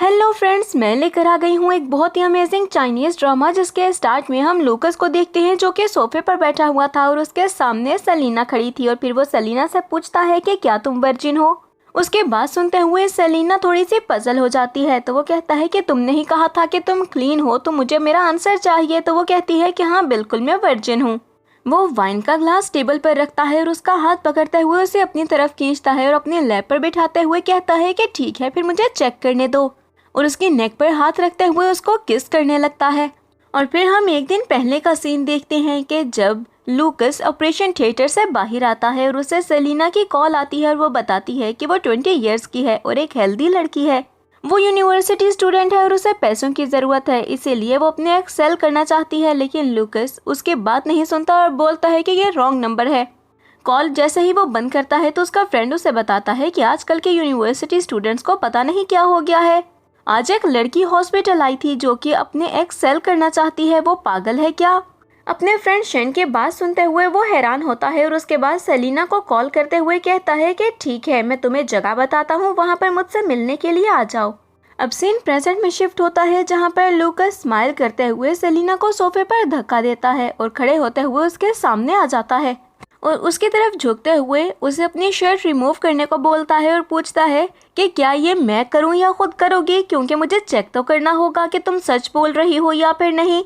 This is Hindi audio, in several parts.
हेलो फ्रेंड्स, मैं लेकर आ गई हूँ एक बहुत ही अमेजिंग चाइनीज ड्रामा जिसके स्टार्ट में हम लूकस को देखते हैं जो कि सोफे पर बैठा हुआ था और उसके सामने सेलिना खड़ी थी और फिर वो सेलिना से पूछता है कि क्या तुम वर्जिन हो। उसके बाद सुनते हुए सेलिना थोड़ी सी पजल हो जाती है तो वो कहता है कि तुमने ही कहा था कि तुम क्लीन हो तो मुझे मेरा आंसर चाहिए। तो वो कहती है कि हाँ बिल्कुल मैं वर्जिन हूँ। वो वाइन का ग्लास टेबल पर रखता है और उसका हाथ पकड़ते हुए उसे अपनी तरफ खींचता है और अपने लैप पर बिठाते हुए कहता है कि ठीक है फिर मुझे चेक करने दो, और उसकी नेक पर हाथ रखते हुए उसको किस करने लगता है। और फिर हम एक दिन पहले का सीन देखते हैं कि जब लूकस ऑपरेशन थिएटर से बाहर आता है और उसे सेलिना की कॉल आती है और वो बताती है कि वो 20 इयर्स की है और एक हेल्दी लड़की है। वो यूनिवर्सिटी स्टूडेंट है और उसे पैसों की ज़रूरत है, इसीलिए वो अपने एक्सेल करना चाहती है। लेकिन लूकस उसकी बात नहीं सुनता और बोलता है कि ये रॉन्ग नंबर है। कॉल जैसे ही वो बंद करता है तो उसका फ्रेंड उसे बताता है कि आजकल के यूनिवर्सिटी स्टूडेंट्स को पता नहीं क्या हो गया है। आज एक लड़की हॉस्पिटल आई थी जो कि अपने एक्स सेल करना चाहती है, वो पागल है क्या। अपने फ्रेंड शेन की बात सुनते हुए वो हैरान होता है और उसके बाद सेलिना को कॉल करते हुए कहता है कि ठीक है मैं तुम्हें जगह बताता हूँ, वहाँ पर मुझसे मिलने के लिए आ जाओ। अब सीन प्रेजेंट में शिफ्ट होता है जहाँ पर लूकस स्माइल करते हुए सेलिना को सोफे पर धक्का देता है और खड़े होते हुए उसके सामने आ जाता है और उसकी तरफ झुकते हुए उसे अपनी शर्ट रिमूव करने को बोलता है और पूछता है कि क्या ये मैं करूं या खुद करोगी, क्योंकि मुझे चेक तो करना होगा कि तुम सच बोल रही हो या फिर नहीं।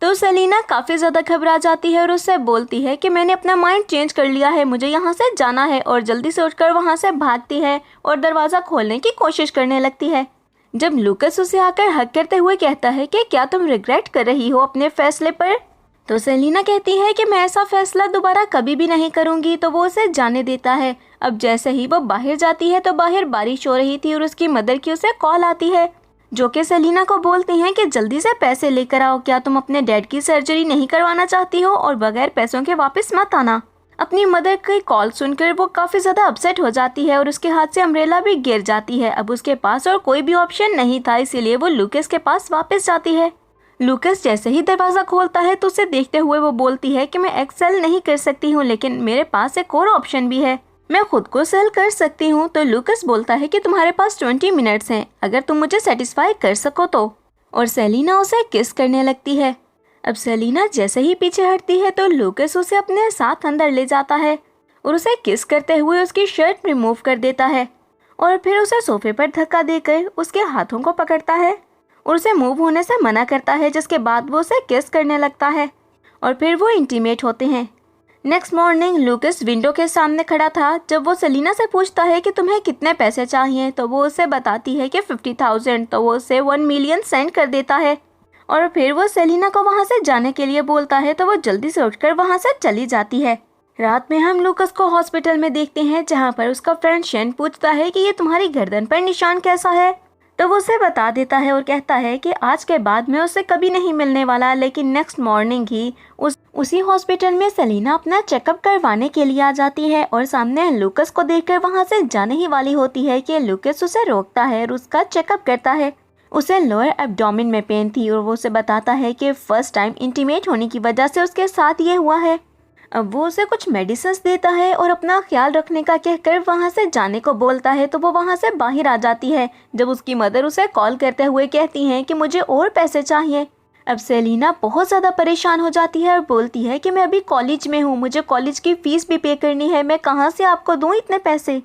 तो सेलिना काफ़ी ज़्यादा घबरा जाती है और उससे बोलती है कि मैंने अपना माइंड चेंज कर लिया है, मुझे यहाँ से जाना है, और जल्दी से उठकर वहाँ से भागती है और दरवाज़ा खोलने की कोशिश करने लगती है। जब लूकस उसे आकर हक करते हुए कहता है कि क्या तुम रिग्रेट कर रही हो अपने फैसले पर, तो सेलिना कहती है कि मैं ऐसा फैसला दोबारा कभी भी नहीं करूंगी। तो वो उसे जाने देता है। अब जैसे ही वो बाहर जाती है तो बाहर बारिश हो रही थी और उसकी मदर की उसे कॉल आती है जो कि सेलिना को बोलती हैं कि जल्दी से पैसे लेकर आओ, क्या तुम अपने डैड की सर्जरी नहीं करवाना चाहती हो और बगैर पैसों के वापस मत आना। अपनी मदर की कॉल सुनकर वो काफ़ी ज़्यादा अपसेट हो जाती है और उसके हाथ से अम्ब्रेला भी गिर जाती है। अब उसके पास और कोई भी ऑप्शन नहीं था, इसीलिए वो लूकस के पास वापस जाती है। लूकस जैसे ही दरवाज़ा खोलता है तो उसे देखते हुए वो बोलती है कि मैं एक्सेल नहीं कर सकती हूँ, लेकिन मेरे पास एक और ऑप्शन भी है, मैं खुद को सेल कर सकती हूँ। तो लूकस बोलता है कि तुम्हारे पास 20 मिनट्स हैं, अगर तुम मुझे सेटिस्फाई कर सको तो। और सेलिना उसे किस करने लगती है। अब सेलिना जैसे ही पीछे हटती है तो लूकस उसे अपने साथ अंदर ले जाता है और उसे किस करते हुए उसकी शर्ट रिमूव कर देता है और फिर उसे सोफे पर धक्का देकर उसके हाथों को पकड़ता है और उसे मूव होने से मना करता है, जिसके बाद वो उसे किस करने लगता है और फिर वो इंटीमेट होते हैं। नेक्स्ट मॉर्निंग लूकस विंडो के सामने खड़ा था। जब वो सेलिना से पूछता है कि तुम्हें कितने पैसे चाहिए तो वो उसे बताती है कि 50,000, तो वो उसे 1 मिलियन सेंड कर देता है और फिर वो सेलिना को वहाँ से जाने के लिए बोलता है तो वो जल्दी से उठकर वहाँ से चली जाती है। रात में हम लूकस को हॉस्पिटल में देखते हैं जहाँ पर उसका फ्रेंड शेन पूछता है कि ये तुम्हारी गर्दन पर निशान कैसा है, तो वो उसे बता देता है और कहता है कि आज के बाद मैं उससे कभी नहीं मिलने वाला। लेकिन नेक्स्ट मॉर्निंग ही उसी हॉस्पिटल में सेलिना अपना चेकअप करवाने के लिए आ जाती है और सामने लूकस को देखकर वहां से जाने ही वाली होती है कि लूकस उसे रोकता है और उसका चेकअप करता है। उसे लोअर एब्डोमेन में पेन थी और वो उसे बताता है कि फर्स्ट टाइम इंटीमेट होने की वजह से उसके साथ ये हुआ है। अब वो उसे कुछ मेडिसिन्स देता है और अपना ख्याल रखने का कहकर वहाँ से जाने को बोलता है तो वो वहाँ से बाहर आ जाती है। जब उसकी मदर उसे कॉल करते हुए कहती हैं कि मुझे और पैसे चाहिए। अब सेलिना बहुत ज़्यादा परेशान हो जाती है और बोलती है कि मैं अभी कॉलेज में हूँ, मुझे कॉलेज की फ़ीस भी पे करनी है, मैं कहाँ से आपको दूँ इतने पैसे।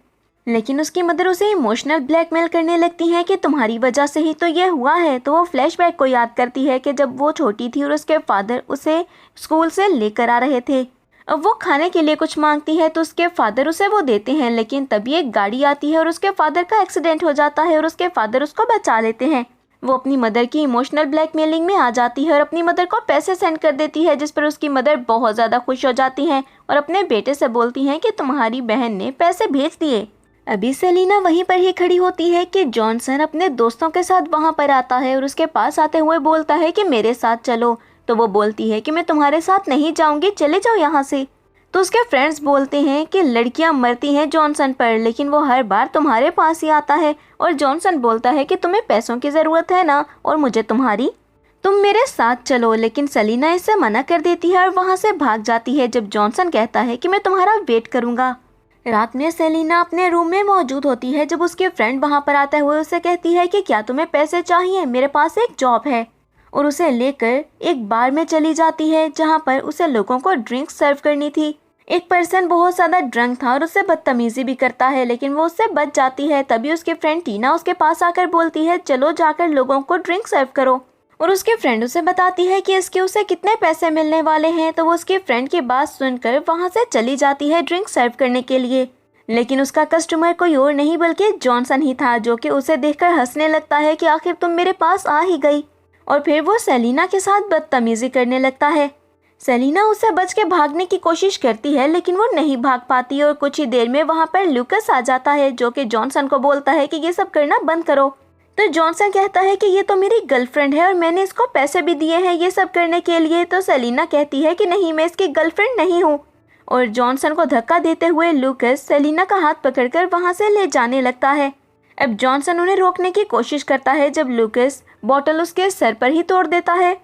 लेकिन उसकी मदर उसे इमोशनल ब्लैकमेल करने लगती हैं कि तुम्हारी वजह से ही तो ये हुआ है। तो वो फ्लैशबैक को याद करती है कि जब वो छोटी थी और उसके फादर उसे स्कूल से लेकर आ रहे थे। अब वो खाने के लिए कुछ मांगती है तो उसके फादर उसे वो देते हैं, लेकिन तभी एक गाड़ी आती है और उसके फादर का एक्सीडेंट हो जाता है और उसके फादर उसको बचा लेते हैं। वो अपनी मदर की इमोशनल ब्लैकमेलिंग में आ जाती है और अपनी मदर को पैसे सेंड कर देती है, जिस पर उसकी मदर बहुत ज़्यादा खुश हो जाती हैं और अपने बेटे से बोलती हैं कि तुम्हारी बहन ने पैसे भेज दिए। अभी सेलिना वहीं पर ही खड़ी होती है कि जॉनसन अपने दोस्तों के साथ वहाँ पर आता है और उसके पास आते हुए बोलता है कि मेरे साथ चलो। तो वो बोलती है कि मैं तुम्हारे साथ नहीं जाऊंगी, चले जाओ यहाँ से। तो उसके फ्रेंड्स बोलते हैं कि लड़कियां मरती हैं जॉनसन पर, लेकिन वो हर बार तुम्हारे पास ही आता है। और जॉनसन बोलता है कि तुम्हें पैसों की ज़रूरत है ना, और मुझे तुम्हारी, तुम मेरे साथ चलो। लेकिन सेलिना इससे मना कर देती है और वहाँ से भाग जाती है। जब जॉनसन कहता है कि मैं तुम्हारा वेट करूँगा। रात में सेलिना अपने रूम में मौजूद होती है जब उसके फ्रेंड वहां पर आता हुए उसे कहती है कि क्या तुम्हें पैसे चाहिए, मेरे पास एक जॉब है, और उसे लेकर एक बार में चली जाती है जहां पर उसे लोगों को ड्रिंक सर्व करनी थी। एक पर्सन बहुत ज़्यादा ड्रंक था और उससे बदतमीजी भी करता है, लेकिन वो उससे बच जाती है। तभी उसकी फ्रेंड टीना उसके पास आकर बोलती है चलो जाकर लोगों को ड्रिंक सर्व करो, और उसके फ्रेंड उसे बताती है कि इसके उसे कितने पैसे मिलने वाले हैं। तो वो उसकी फ्रेंड की बात सुनकर वहां से चली जाती है ड्रिंक सर्व करने के लिए, लेकिन उसका कस्टमर कोई और नहीं बल्कि जॉनसन ही था, जो कि उसे देखकर हंसने लगता है कि आखिर तुम मेरे पास आ ही गई, और फिर वो सेलिना के साथ बदतमीजी करने लगता है। सेलिना उससे बच के भागने की कोशिश करती है लेकिन वो नहीं भाग पाती, और कुछ ही देर में वहां पर लूकस आ जाता है जो कि जॉनसन को बोलता है कि ये सब करना बंद करो। तो जॉनसन कहता है कि ये तो मेरी गर्लफ्रेंड है और मैंने इसको पैसे भी दिए हैं ये सब करने के लिए। तो सेलिना कहती है कि नहीं, मैं इसकी गर्लफ्रेंड नहीं हूँ, और जॉनसन को धक्का देते हुए लूकस सेलिना का हाथ पकड़कर वहां से ले जाने लगता है। अब जॉनसन उन्हें रोकने की कोशिश करता है जब लूकस बॉटल उसके सर पर ही तोड़ देता है,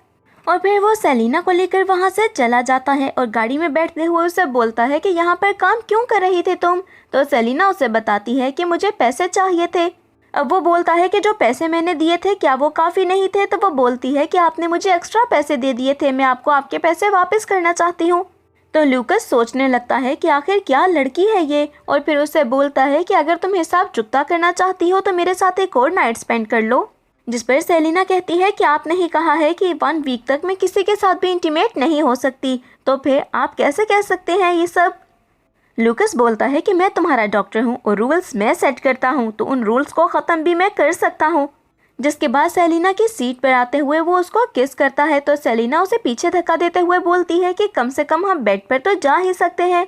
और फिर वो सेलिना को लेकर वहां से चला जाता है और गाड़ी में बैठते हुए उसे बोलता है कि यहाँ पर काम क्यों कर रही थी तुम। तो सेलिना उसे बताती है कि मुझे पैसे चाहिए थे। अब वो बोलता है कि जो पैसे मैंने दिए थे क्या वो काफ़ी नहीं थे। तो वो बोलती है कि आपने मुझे एक्स्ट्रा पैसे दे दिए थे, मैं आपको आपके पैसे वापस करना चाहती हूँ। तो लूकस सोचने लगता है कि आखिर क्या लड़की है ये, और फिर उसे बोलता है कि अगर तुम हिसाब चुकता करना चाहती हो तो मेरे साथ एक और नाइट स्पेंड कर लो। जिस पर सेलिना कहती है कि आपने ही कहा है कि 1 वीक तक मैं किसी के साथ भी इंटीमेट नहीं हो सकती, तो फिर आप कैसे कह सकते हैं ये सब। लूकस बोलता है कि मैं तुम्हारा डॉक्टर हूँ और रूल्स मैं सेट करता हूँ, तो उन रूल्स को ख़त्म भी मैं कर सकता हूँ। जिसके बाद सेलिना की सीट पर आते हुए वो उसको किस करता है, तो सेलिना उसे पीछे धक्का देते हुए बोलती है कि कम से कम हम बेड पर तो जा ही सकते हैं।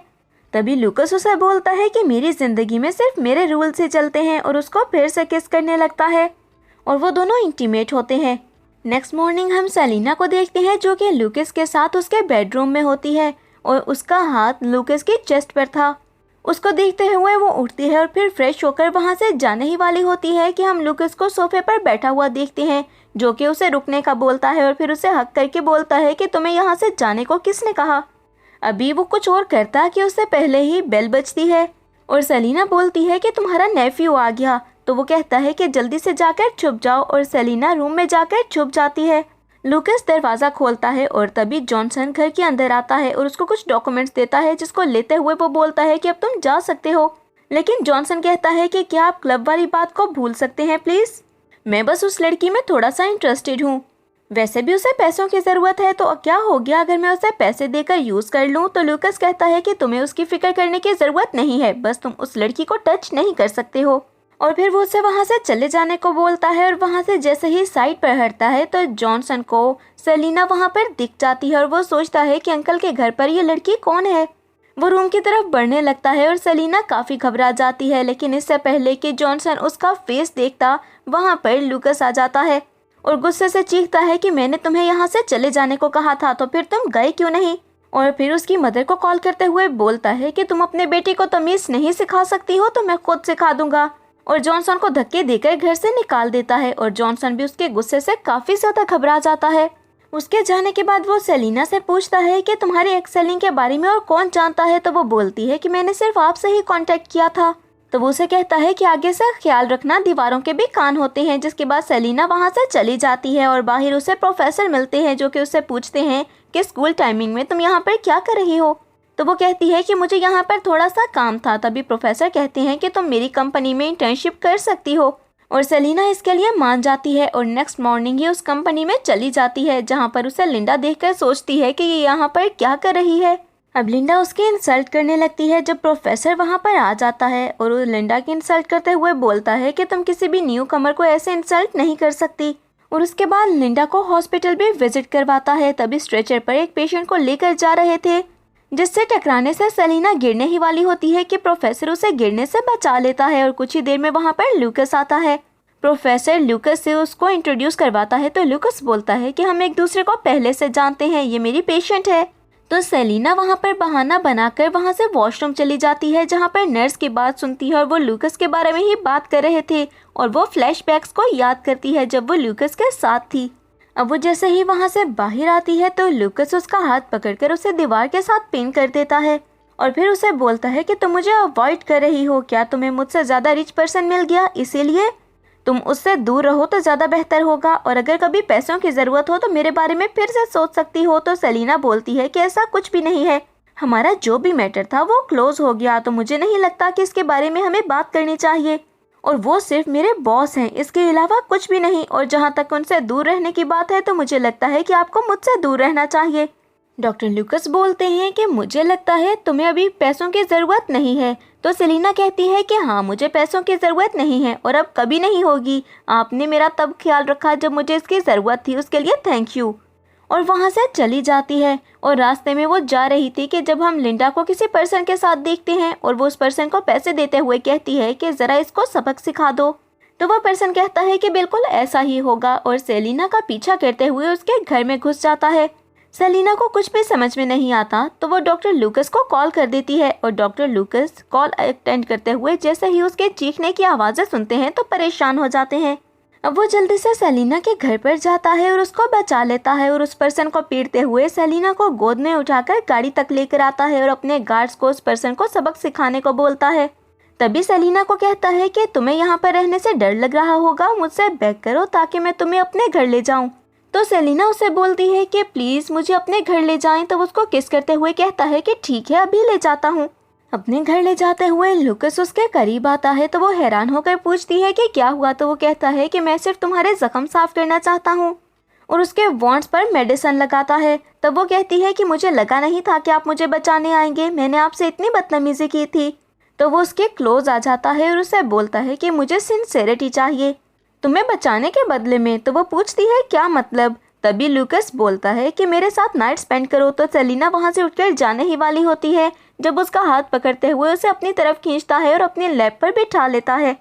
तभी लूकस उसे बोलता है कि मेरी ज़िंदगी में सिर्फ मेरे रूल से चलते हैं, और उसको फिर से किस करने लगता है और वो दोनों इंटीमेट होते हैं। नेक्स्ट मॉर्निंग हम सेलिना को देखते हैं जो कि लूकस के साथ उसके बेडरूम में होती है, और उसका हाथ लूकस की चेस्ट पर था। उसको देखते हुए वो उठती है और फिर फ्रेश होकर वहाँ से जाने ही वाली होती है कि हम लूकस को सोफे पर बैठा हुआ देखते हैं जो कि उसे रुकने का बोलता है, और फिर उसे हक करके बोलता है कि तुम्हें यहाँ से जाने को किसने कहा। अभी वो कुछ और करता कि उससे पहले ही बेल बजती है और सेलिना बोलती है कि तुम्हारा नेफ्यू आ गया। तो वो कहता है कि जल्दी से जाकर छुप जाओ, और सेलिना रूम में जाकर छुप जाती है। लूकस दरवाज़ा खोलता है और तभी जॉनसन घर के अंदर आता है और उसको कुछ डॉक्यूमेंट्स देता है, जिसको लेते हुए वो बोलता है कि अब तुम जा सकते हो। लेकिन जॉनसन कहता है कि क्या आप क्लब वाली बात को भूल सकते हैं प्लीज़, मैं बस उस लड़की में थोड़ा सा इंटरेस्टेड हूँ, वैसे भी उसे पैसों की ज़रूरत है, तो क्या हो गया अगर मैं उसे पैसे देकर यूज़ कर लूँ। तो लूकस कहता है कि तुम्हें उसकी फ़िक्र करने की ज़रूरत नहीं है, बस तुम उस लड़की को टच नहीं कर सकते हो। और फिर वो उसे वहाँ से चले जाने को बोलता है, और वहाँ से जैसे ही साइड पर हटता है तो जॉनसन को सेलिना वहाँ पर दिख जाती है, और वो सोचता है कि अंकल के घर पर ये लड़की कौन है। वो रूम की तरफ बढ़ने लगता है और सेलिना काफ़ी घबरा जाती है, लेकिन इससे पहले कि जॉनसन उसका फेस देखता वहाँ पर लूकस आ जाता है और गुस्से से चीखता है कि मैंने तुम्हें यहाँ से चले जाने को कहा था, तो फिर तुम गए क्यों नहीं। और फिर उसकी मदर को कॉल करते हुए बोलता है कि तुम अपने बेटे को तमीज़ नहीं सिखा सकती हो तो मैं खुद सिखा दूंगा, और जॉनसन को धक्के देकर घर से निकाल देता है। और जॉनसन भी उसके गुस्से से काफ़ी ज़्यादा घबरा जाता है। उसके जाने के बाद वो सेलिना से पूछता है कि तुम्हारी एक्सेलिंग के बारे में और कौन जानता है। तो वो बोलती है कि मैंने सिर्फ आपसे ही कांटेक्ट किया था। तो वो उसे कहता है कि आगे से ख्याल रखना, दीवारों के भी कान होते हैं। जिसके बाद सेलिना वहाँ से चली जाती है और बाहर उसे प्रोफेसर मिलते हैं जो कि उससे पूछते हैं कि स्कूल टाइमिंग में तुम यहाँ पर क्या कर रही हो। तो वो कहती है कि मुझे यहाँ पर थोड़ा सा काम था। तभी प्रोफेसर कहते हैं कि तुम मेरी कंपनी में इंटर्नशिप कर सकती हो, और सेलिना इसके लिए मान जाती है और नेक्स्ट मॉर्निंग ही उस कंपनी में चली जाती है, जहाँ पर उसे लिंडा देखकर सोचती है कि ये यहाँ पर क्या कर रही है। अब लिंडा उसकी इंसल्ट करने लगती है जब प्रोफेसर वहाँ पर आ जाता है, और वो लिंडा की इंसल्ट करते हुए बोलता है कि तुम किसी भी न्यू कमर को ऐसे इंसल्ट नहीं कर सकती। और उसके बाद लिंडा को हॉस्पिटल भी विजिट करवाता है। तभी स्ट्रेचर पर एक पेशेंट को लेकर जा रहे थे, जिससे टकराने से सेलिना गिरने ही वाली होती है कि प्रोफेसर उसे गिरने से बचा लेता है। और कुछ ही देर में वहाँ पर लूकस आता है। प्रोफेसर लूकस से उसको इंट्रोड्यूस करवाता है। तो लूकस बोलता है कि हम एक दूसरे को पहले से जानते हैं, ये मेरी पेशेंट है। तो सेलिना वहाँ पर बहाना बनाकर वहाँ से वॉशरूम चली जाती है, जहाँ पर नर्स की बात सुनती है और वो लूकस के बारे में ही बात कर रहे थे, और वो फ्लैशबैक्स को याद करती है जब वो लूकस के साथ थी। अब वो जैसे ही वहाँ से बाहर आती है तो लूकस उसका हाथ पकड़कर उसे दीवार के साथ पिन कर देता है, और फिर उसे बोलता है कि तुम मुझे अवॉइड कर रही हो, क्या तुम्हें मुझसे ज़्यादा रिच पर्सन मिल गया इसीलिए? तुम उससे दूर रहो तो ज़्यादा बेहतर होगा, और अगर कभी पैसों की ज़रूरत हो तो मेरे बारे में फिर से सोच सकती हो। तो सेलिना बोलती है कि ऐसा कुछ भी नहीं है, हमारा जो भी मैटर था वो क्लोज हो गया, तो मुझे नहीं लगता कि इसके बारे में हमें बात करनी चाहिए, और वो सिर्फ मेरे बॉस हैं, इसके अलावा कुछ भी नहीं। और जहाँ तक उनसे दूर रहने की बात है तो मुझे लगता है कि आपको मुझसे दूर रहना चाहिए। डॉक्टर लूकस बोलते हैं कि मुझे लगता है तुम्हें अभी पैसों की ज़रूरत नहीं है। तो सेलिना कहती है कि हाँ, मुझे पैसों की ज़रूरत नहीं है और अब कभी नहीं होगी, आपने मेरा तब ख्याल रखा जब मुझे इसकी ज़रूरत थी, उसके लिए थैंक यू। और वहाँ से चली जाती है। और रास्ते में वो जा रही थी कि जब हम लिंडा को किसी पर्सन के साथ देखते हैं और वो उस पर्सन को पैसे देते हुए कहती है कि ज़रा इसको सबक सिखा दो। तो वह पर्सन कहता है कि बिल्कुल ऐसा ही होगा, और सेलिना का पीछा करते हुए उसके घर में घुस जाता है। सेलिना को कुछ भी समझ में नहीं आता तो वो डॉक्टर लूकस को कॉल कर देती है, और डॉक्टर लूकस कॉल अटेंड करते हुए जैसे ही उसके चीखने की आवाज़ें सुनते हैं तो परेशान हो जाते हैं। अब वो जल्दी से सेलिना के घर पर जाता है और उसको बचा लेता है, और उस पर्सन को पीटते हुए सेलिना को गोद में उठाकर गाड़ी तक लेकर आता है और अपने गार्ड्स को उस पर्सन को सबक सिखाने को बोलता है। तभी सेलिना को कहता है कि तुम्हें यहाँ पर रहने से डर लग रहा होगा, मुझसे बेग करो ताकि मैं तुम्हें अपने घर ले जाऊँ। तो सेलिना उसे बोलती है कि प्लीज़ मुझे अपने घर ले जाएं। तो उसको किस करते हुए कहता है कि ठीक है, अभी ले जाता हूँ। अपने घर ले जाते हुए लूकस उसके करीब आता है तो वो हैरान होकर पूछती है कि क्या हुआ। तो वो कहता है कि मैं सिर्फ तुम्हारे ज़ख्म साफ करना चाहता हूँ, और उसके वॉन्ट्स पर मेडिसिन लगाता है। तब वो कहती है कि मुझे लगा नहीं था कि आप मुझे बचाने आएंगे, मैंने आपसे इतनी बदतमीज़ी की थी। तो वो उसके क्लोज आ जाता है और उसे बोलता है कि मुझे सिंसेरिटी चाहिए तुम्हें बचाने के बदले में। तो वो पूछती है क्या मतलब। तभी लूकस बोलता है कि मेरे साथ नाइट स्पेंड करो। तो सेलिना वहाँ से उठकर जाने ही वाली होती है जब उसका हाथ पकड़ते हुए उसे अपनी तरफ खींचता है और अपने लैप पर बिठा लेता है,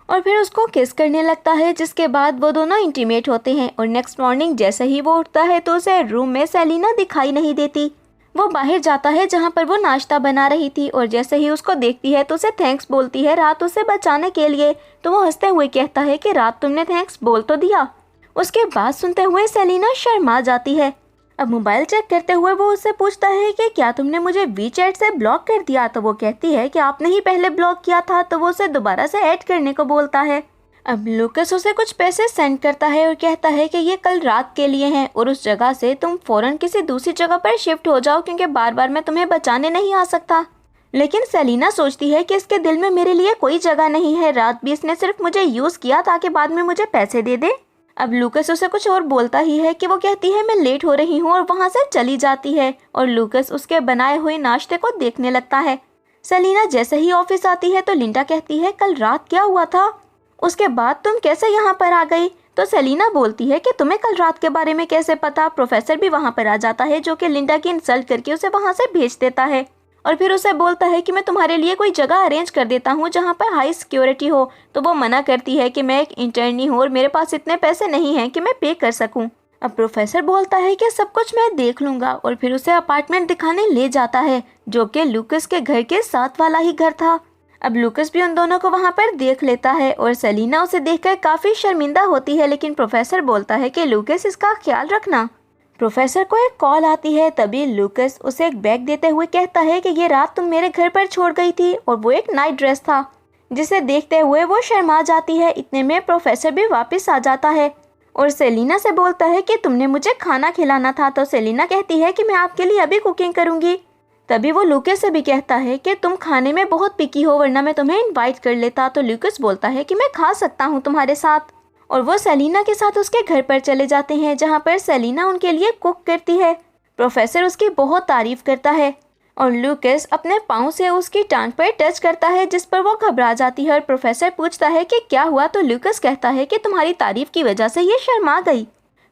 और फिर उसको किस करने लगता है, जिसके बाद वो दोनों इंटीमेट होते हैं। और नेक्स्ट मॉर्निंग जैसे ही वो उठता है तो उसे रूम में सेलिना दिखाई नहीं देती। वो बाहर जाता है जहाँ पर वो नाश्ता बना रही थी, और जैसे ही उसको देखती है तो उसे थैंक्स बोलती है रात उसे बचाने के लिए। तो वो हंसते हुए कहता है कि रात तुमने थैंक्स बोल तो दिया। उसके बाद सुनते हुए सेलिना शर्मा जाती है। अब मोबाइल चेक करते हुए वो उससे पूछता है कि क्या तुमने मुझे वीचैट से ब्लॉक कर दिया। तो वो कहती है कि आपने ही पहले ब्लॉक किया था। तो वो उसे दोबारा से ऐड करने को बोलता है। अब लूकस उसे कुछ पैसे सेंड करता है और कहता है कि ये कल रात के लिए हैं, और उस जगह से तुम फ़ौरन किसी दूसरी जगह पर शिफ्ट हो जाओ, क्योंकि बार बार मैं तुम्हें बचाने नहीं आ सकता। लेकिन सेलिना सोचती है कि इसके दिल में मेरे लिए कोई जगह नहीं है, रात भी इसने सिर्फ मुझे यूज़ किया ताकि बाद में मुझे पैसे दे दे। अब लूकस उसे कुछ और बोलता ही है कि वो कहती है मैं लेट हो रही हूँ, और वहाँ से चली जाती है। और लूकस उसके बनाए हुए नाश्ते को देखने लगता है। सेलिना जैसे ही ऑफिस आती है तो लिंडा कहती है कल रात क्या हुआ था, उसके बाद तुम कैसे यहाँ पर आ गई। तो सेलिना बोलती है कि तुम्हें कल रात के बारे में कैसे पता। प्रोफेसर भी वहाँ पर आ जाता है जो कि लिंडा की इंसल्ट करके उसे वहाँ से भेज देता है, और फिर उसे बोलता है कि मैं तुम्हारे लिए कोई जगह अरेंज कर देता हूँ जहाँ पर हाई सिक्योरिटी हो। तो वो मना करती है कि मैं एक इंटर्नी हूँ और मेरे पास इतने पैसे नहीं हैं कि मैं पे कर सकूँ। अब प्रोफेसर बोलता है कि सब कुछ मैं देख लूँगा, और फिर उसे अपार्टमेंट दिखाने ले जाता है जो कि लूकस के घर के साथ वाला ही घर था। अब लूकस भी उन दोनों को वहाँ पर देख लेता है, और सेलिना उसे देखकर काफ़ी शर्मिंदा होती है, लेकिन प्रोफेसर बोलता है कि लूकस इसका ख्याल रखना। प्रोफेसर को एक कॉल आती है। तभी लूकस उसे एक बैग देते हुए कहता है कि ये रात तुम मेरे घर पर छोड़ गई थी, और वो एक नाइट ड्रेस था, जिसे देखते हुए वो शर्मा जाती है। इतने में प्रोफेसर भी वापस आ जाता है और सेलिना से बोलता है कि तुमने मुझे खाना खिलाना था। तो सेलिना कहती है कि मैं आपके लिए अभी कुकिंग करूँगी। तभी वो लूकस से भी कहता है कि तुम खाने में बहुत पिकी हो, वरना मैं तुम्हें इनवाइट कर लेता। तो लूकस बोलता है कि मैं खा सकता हूँ तुम्हारे साथ, और वो सेलिना के साथ उसके घर पर चले जाते हैं जहाँ पर सेलिना उनके लिए कुक करती है। प्रोफेसर उसकी बहुत तारीफ करता है, और लूकस अपने पाँव से उसकी टांग पर टच करता है, जिस पर वो घबरा जाती है। और प्रोफेसर पूछता है कि क्या हुआ। तो लूकस कहता है कि तुम्हारी तारीफ की वजह से ये शर्मा गई।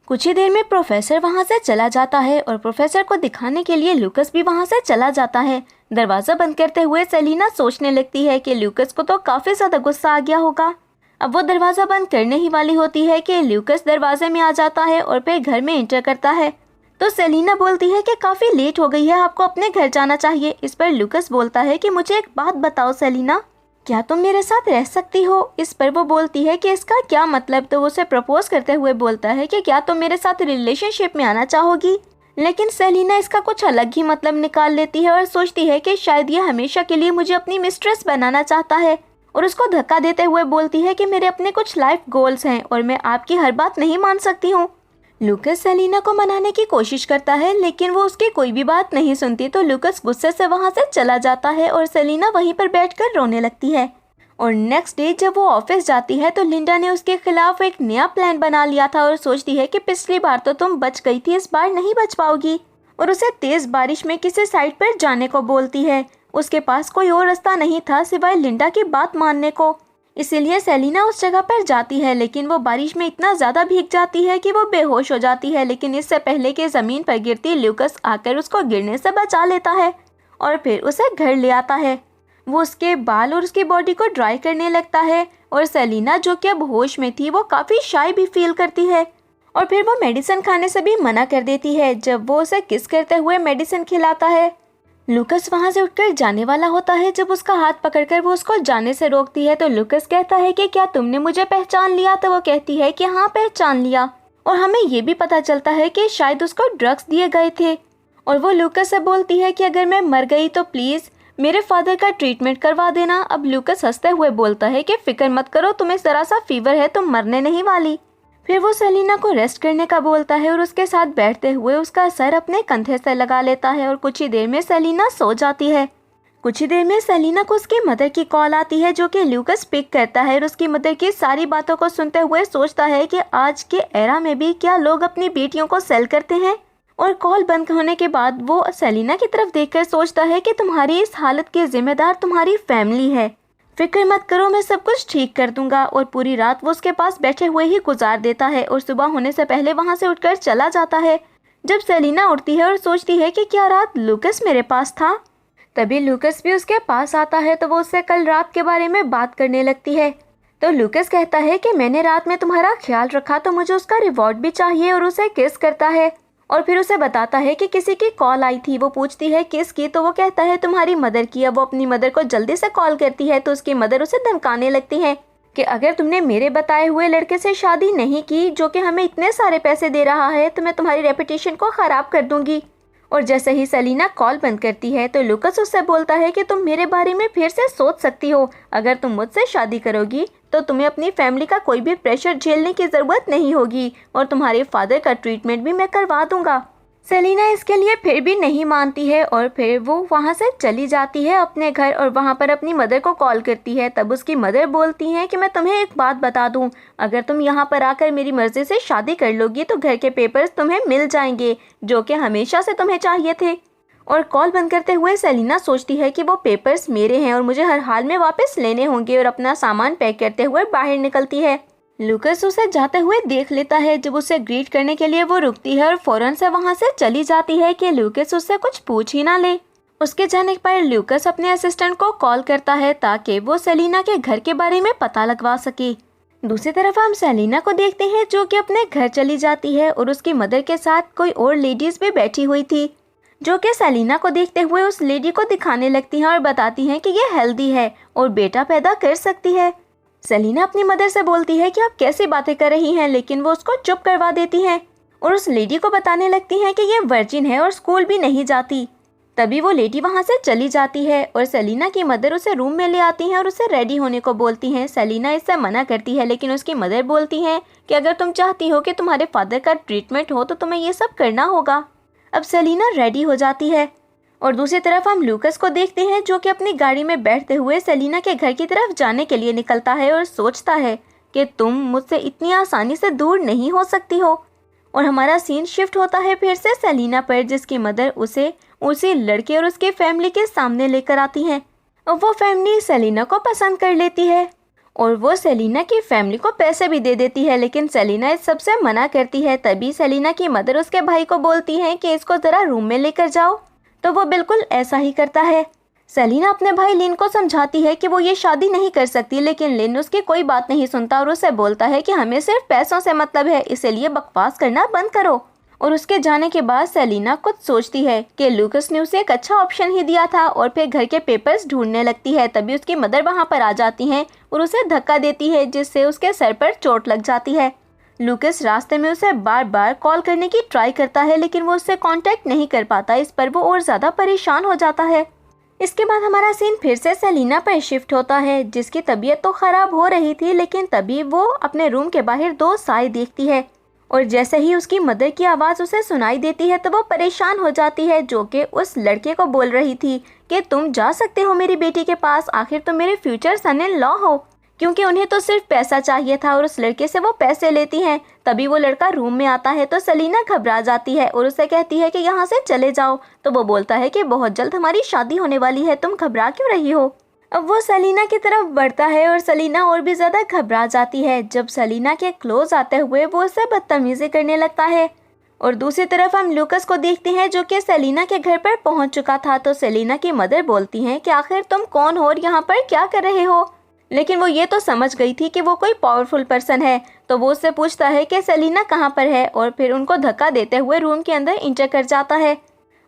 कुछ ही देर में प्रोफेसर वहाँ से चला जाता है, और प्रोफेसर को दिखाने के लिए लूकस भी वहाँ से चला जाता है। दरवाज़ा बंद करते हुए सेलिना सोचने लगती है कि लूकस को तो काफ़ी ज़्यादा गुस्सा आ गया होगा। अब वो दरवाज़ा बंद करने ही वाली होती है कि लूकस दरवाजे में आ जाता है और फिर घर में एंटर करता है। तो सेलिना बोलती है कि काफ़ी लेट हो गई है, आपको अपने घर जाना चाहिए। इस पर लूकस बोलता है कि मुझे एक बात बताओ सेलिना, क्या तुम मेरे साथ रह सकती हो। इस पर वो बोलती है कि इसका क्या मतलब। तो वो उसे प्रपोज करते हुए बोलता है कि क्या तुम मेरे साथ रिलेशनशिप में आना चाहोगी। लेकिन सेलिना इसका कुछ अलग ही मतलब निकाल लेती है और सोचती है कि शायद ये हमेशा के लिए मुझे अपनी मिस्ट्रेस बनाना चाहता है, और उसको धक्का देते हुए बोलती है कि मेरे अपने कुछ लाइफ गोल्स हैं और मैं आपकी हर बात नहीं मान सकती हूँ। लूकस सेलिना को मनाने की कोशिश करता है लेकिन वो उसकी कोई भी बात नहीं सुनती, तो लूकस गुस्से से वहाँ से चला जाता है और सेलिना वहीं पर बैठकर रोने लगती है। और नेक्स्ट डे जब वो ऑफिस जाती है तो लिंडा ने उसके खिलाफ एक नया प्लान बना लिया था और सोचती है कि पिछली बार तो तुम बच गई थी, इस बार नहीं बच पाओगी, और उसे तेज बारिश में किसी साइड पर जाने को बोलती है। उसके पास कोई और रास्ता नहीं था सिवाय लिंडा की बात मानने को, इसीलिए सेलिना उस जगह पर जाती है, लेकिन वो बारिश में इतना ज़्यादा भीग जाती है कि वो बेहोश हो जाती है। लेकिन इससे पहले कि ज़मीन पर गिरती लूकस आकर उसको गिरने से बचा लेता है और फिर उसे घर ले आता है। वो उसके बाल और उसकी बॉडी को ड्राई करने लगता है और सेलिना जो कि अब होश में थी वो काफ़ी शाय भी फील करती है और फिर वो मेडिसिन खाने से भी मना कर देती है जब वो उसे किस करते हुए मेडिसिन खिलाता है। लूकस वहाँ से उठकर जाने वाला होता है जब उसका हाथ पकड़कर वो उसको जाने से रोकती है, तो लूकस कहता है कि क्या तुमने मुझे पहचान लिया? तो वो कहती है कि हाँ पहचान लिया, और हमें ये भी पता चलता है कि शायद उसको ड्रग्स दिए गए थे। और वो लूकस से बोलती है कि अगर मैं मर गई तो प्लीज़ मेरे फादर का ट्रीटमेंट करवा देना। अब लूकस हंसते हुए बोलता है कि फिक्र मत करो, तुम्हें ज़रा सा फीवर है, तुम मरने नहीं वाली। फिर वो सेलिना को रेस्ट करने का बोलता है और उसके साथ बैठते हुए उसका सर अपने कंधे से लगा लेता है और कुछ ही देर में सेलिना सो जाती है। कुछ ही देर में सेलिना को उसकी मदर की कॉल आती है जो कि लूकस पिक करता है और उसकी मदर की सारी बातों को सुनते हुए सोचता है कि आज के एरा में भी क्या लोग अपनी बेटियों को सेल करते हैं। और कॉल बंद होने के बाद वो सेलिना की तरफ देखकर सोचता है कि तुम्हारी इस हालत की जिम्मेदार तुम्हारी फैमिली है, फिक्र मत करो, मैं सब कुछ ठीक कर दूंगा। और पूरी रात वो उसके पास बैठे हुए ही गुजार देता है और सुबह होने से पहले वहाँ से उठकर चला जाता है। जब सेलिना उठती है और सोचती है कि क्या रात लूकस मेरे पास था, तभी लूकस भी उसके पास आता है, तो वो उससे कल रात के बारे में बात करने लगती है। तो लूकस कहता है कि मैंने रात में तुम्हारा ख्याल रखा तो मुझे उसका रिवॉर्ड भी चाहिए, और उसे किस करता है और फिर उसे बताता है कि किसी की कॉल आई थी। वो पूछती है किसकी, तो वो कहता है तुम्हारी मदर की। अब वो अपनी मदर को जल्दी से कॉल करती है तो उसकी मदर उसे धमकाने लगती है कि अगर तुमने मेरे बताए हुए लड़के से शादी नहीं की जो कि हमें इतने सारे पैसे दे रहा है तो मैं तुम्हारी रेपुटेशन को ख़राब कर दूंगी। और जैसे ही सेलिना कॉल बंद करती है तो लूकस उससे बोलता है कि तुम मेरे बारे में फिर से सोच सकती हो, अगर तुम मुझसे शादी करोगी तो तुम्हें अपनी फैमिली का कोई भी प्रेशर झेलने की ज़रूरत नहीं होगी और तुम्हारे फादर का ट्रीटमेंट भी मैं करवा दूंगा। सेलिना इसके लिए फिर भी नहीं मानती है और फिर वो वहाँ से चली जाती है अपने घर और वहाँ पर अपनी मदर को कॉल करती है। तब उसकी मदर बोलती हैं कि मैं तुम्हें एक बात बता दूँ, अगर तुम यहाँ पर आकर मेरी मर्ज़ी से शादी कर लोगी तो घर के पेपर्स तुम्हें मिल जाएंगे जो कि हमेशा से तुम्हें चाहिए थे। और कॉल बंद करते हुए सेलिना सोचती है कि वो पेपर्स मेरे हैं और मुझे हर हाल में वापस लेने होंगे, और अपना सामान पैक करते हुए बाहर निकलती है। लूकस उसे जाते हुए देख लेता है। जब उसे ग्रीट करने के लिए वो रुकती है और फौरन से वहाँ से चली जाती है कि लूकस उससे कुछ पूछ ही ना ले। उसके जाने पर लूकस अपने असिस्टेंट को कॉल करता है ताकि वो सेलिना के घर के बारे में पता लगवा सके। दूसरी तरफ हम सेलिना को देखते हैं जो कि अपने घर चली जाती है और उसकी मदर के साथ कोई और लेडीज भी बैठी हुई थी जो कि सेलिना को देखते हुए उस लेडी को दिखाने लगती हैं और बताती हैं कि ये हेल्दी है और बेटा पैदा कर सकती है। सेलिना अपनी मदर से बोलती है कि आप कैसी बातें कर रही हैं, लेकिन वो उसको चुप करवा देती हैं और उस लेडी को बताने लगती हैं कि ये वर्जिन है और स्कूल भी नहीं जाती। तभी वो लेडी वहाँ से चली जाती है और सेलिना की मदर उसे रूम में ले आती हैं और उसे रेडी होने को बोलती हैं। सेलिना इससे मना करती है लेकिन उसकी मदर बोलती हैं कि अगर तुम चाहती हो कि तुम्हारे फादर का ट्रीटमेंट हो तो तुम्हें ये सब करना होगा। अब सेलिना रेडी हो जाती है और दूसरी तरफ हम लूकस को देखते हैं जो कि अपनी गाड़ी में बैठते हुए सेलिना के घर की तरफ जाने के लिए निकलता है और सोचता है कि तुम मुझसे इतनी आसानी से दूर नहीं हो सकती हो। और हमारा सीन शिफ्ट होता है फिर से सेलिना पर, जिसकी मदर उसे उसी लड़के और उसके फैमिली के सामने लेकर आती हैं और वो फैमिली सेलिना को पसंद कर लेती है और वो सेलिना की फैमिली को पैसे भी दे देती है, लेकिन सेलिना इस सब से मना करती है। तभी सेलिना की मदर उसके भाई को बोलती है कि इसको ज़रा रूम में लेकर जाओ, तो वो बिल्कुल ऐसा ही करता है। सेलिना अपने भाई लिन को समझाती है कि वो ये शादी नहीं कर सकती, लेकिन लिन उसकी कोई बात नहीं सुनता और उसे बोलता है कि हमें सिर्फ पैसों से मतलब है, इसलिए बकवास करना बंद करो। और उसके जाने के बाद सेलिना कुछ सोचती है कि लूकस ने उसे एक अच्छा ऑप्शन ही दिया था और फिर घर के पेपर्स ढूंढने लगती है। तभी उसकी मदर वहाँ पर आ जाती हैं और उसे धक्का देती है जिससे उसके सर पर चोट लग जाती है। लूकस रास्ते में उसे बार बार कॉल करने की ट्राई करता है लेकिन वो उससे कांटेक्ट नहीं कर पाता। इस पर वो और ज़्यादा परेशान हो जाता है। इसके बाद हमारा सीन फिर से सेलिना पर शिफ्ट होता है, जिसकी तबीयत तो ख़राब हो रही थी लेकिन तभी वो अपने रूम के बाहर दो साए देखती है और जैसे ही उसकी मदर की आवाज़ उसे सुनाई देती है तो वो परेशान हो जाती है, जो कि उस लड़के को बोल रही थी कि तुम जा सकते हो मेरी बेटी के पास, आखिर तुम मेरे फ्यूचर सन इन लॉ हो। क्योंकि उन्हें तो सिर्फ पैसा चाहिए था और उस लड़के से वो पैसे लेती हैं। तभी वो लड़का रूम में आता है तो सेलिना घबरा जाती है और उसे कहती है कि यहाँ से चले जाओ। तो वो बोलता है कि बहुत जल्द हमारी शादी होने वाली है, तुम घबरा क्यों रही हो। अब वो सेलिना की तरफ बढ़ता है और सेलिना और भी ज़्यादा घबरा जाती है। जब सेलिना के क्लोज आते हुए वो उससे बदतमीजी करने लगता है और दूसरी तरफ हम लूकस को देखते हैं जो कि सेलिना के घर पर पहुंच चुका था। तो सेलिना की मदर बोलती हैं कि आखिर तुम कौन हो और यहाँ पर क्या कर रहे हो। लेकिन वो ये तो समझ गई थी कि वो कोई पावरफुल पर्सन है, तो वो उससे पूछता है कि सेलिना कहाँ पर है और फिर उनको धक्का देते हुए रूम के अंदर इंटर कर जाता है।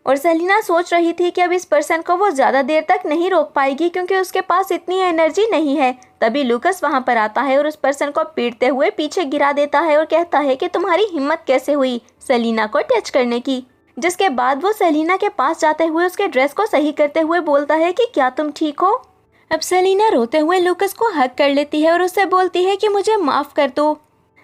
और सेलिना सोच रही थी कि अब इस पर्सन को वो ज़्यादा देर तक नहीं रोक पाएगी क्योंकि उसके पास इतनी एनर्जी नहीं है। तभी लूकस वहाँ पर आता है और उस पर्सन को पीटते हुए पीछे गिरा देता है और कहता है कि तुम्हारी हिम्मत कैसे हुई सेलिना को टच करने की। जिसके बाद वो सेलिना के पास जाते हुए उसके ड्रेस को सही करते हुए बोलता है कि क्या तुम ठीक हो। अब सेलिना रोते हुए लूकस को हग कर लेती है और उससे बोलती है कि मुझे माफ़ कर दो,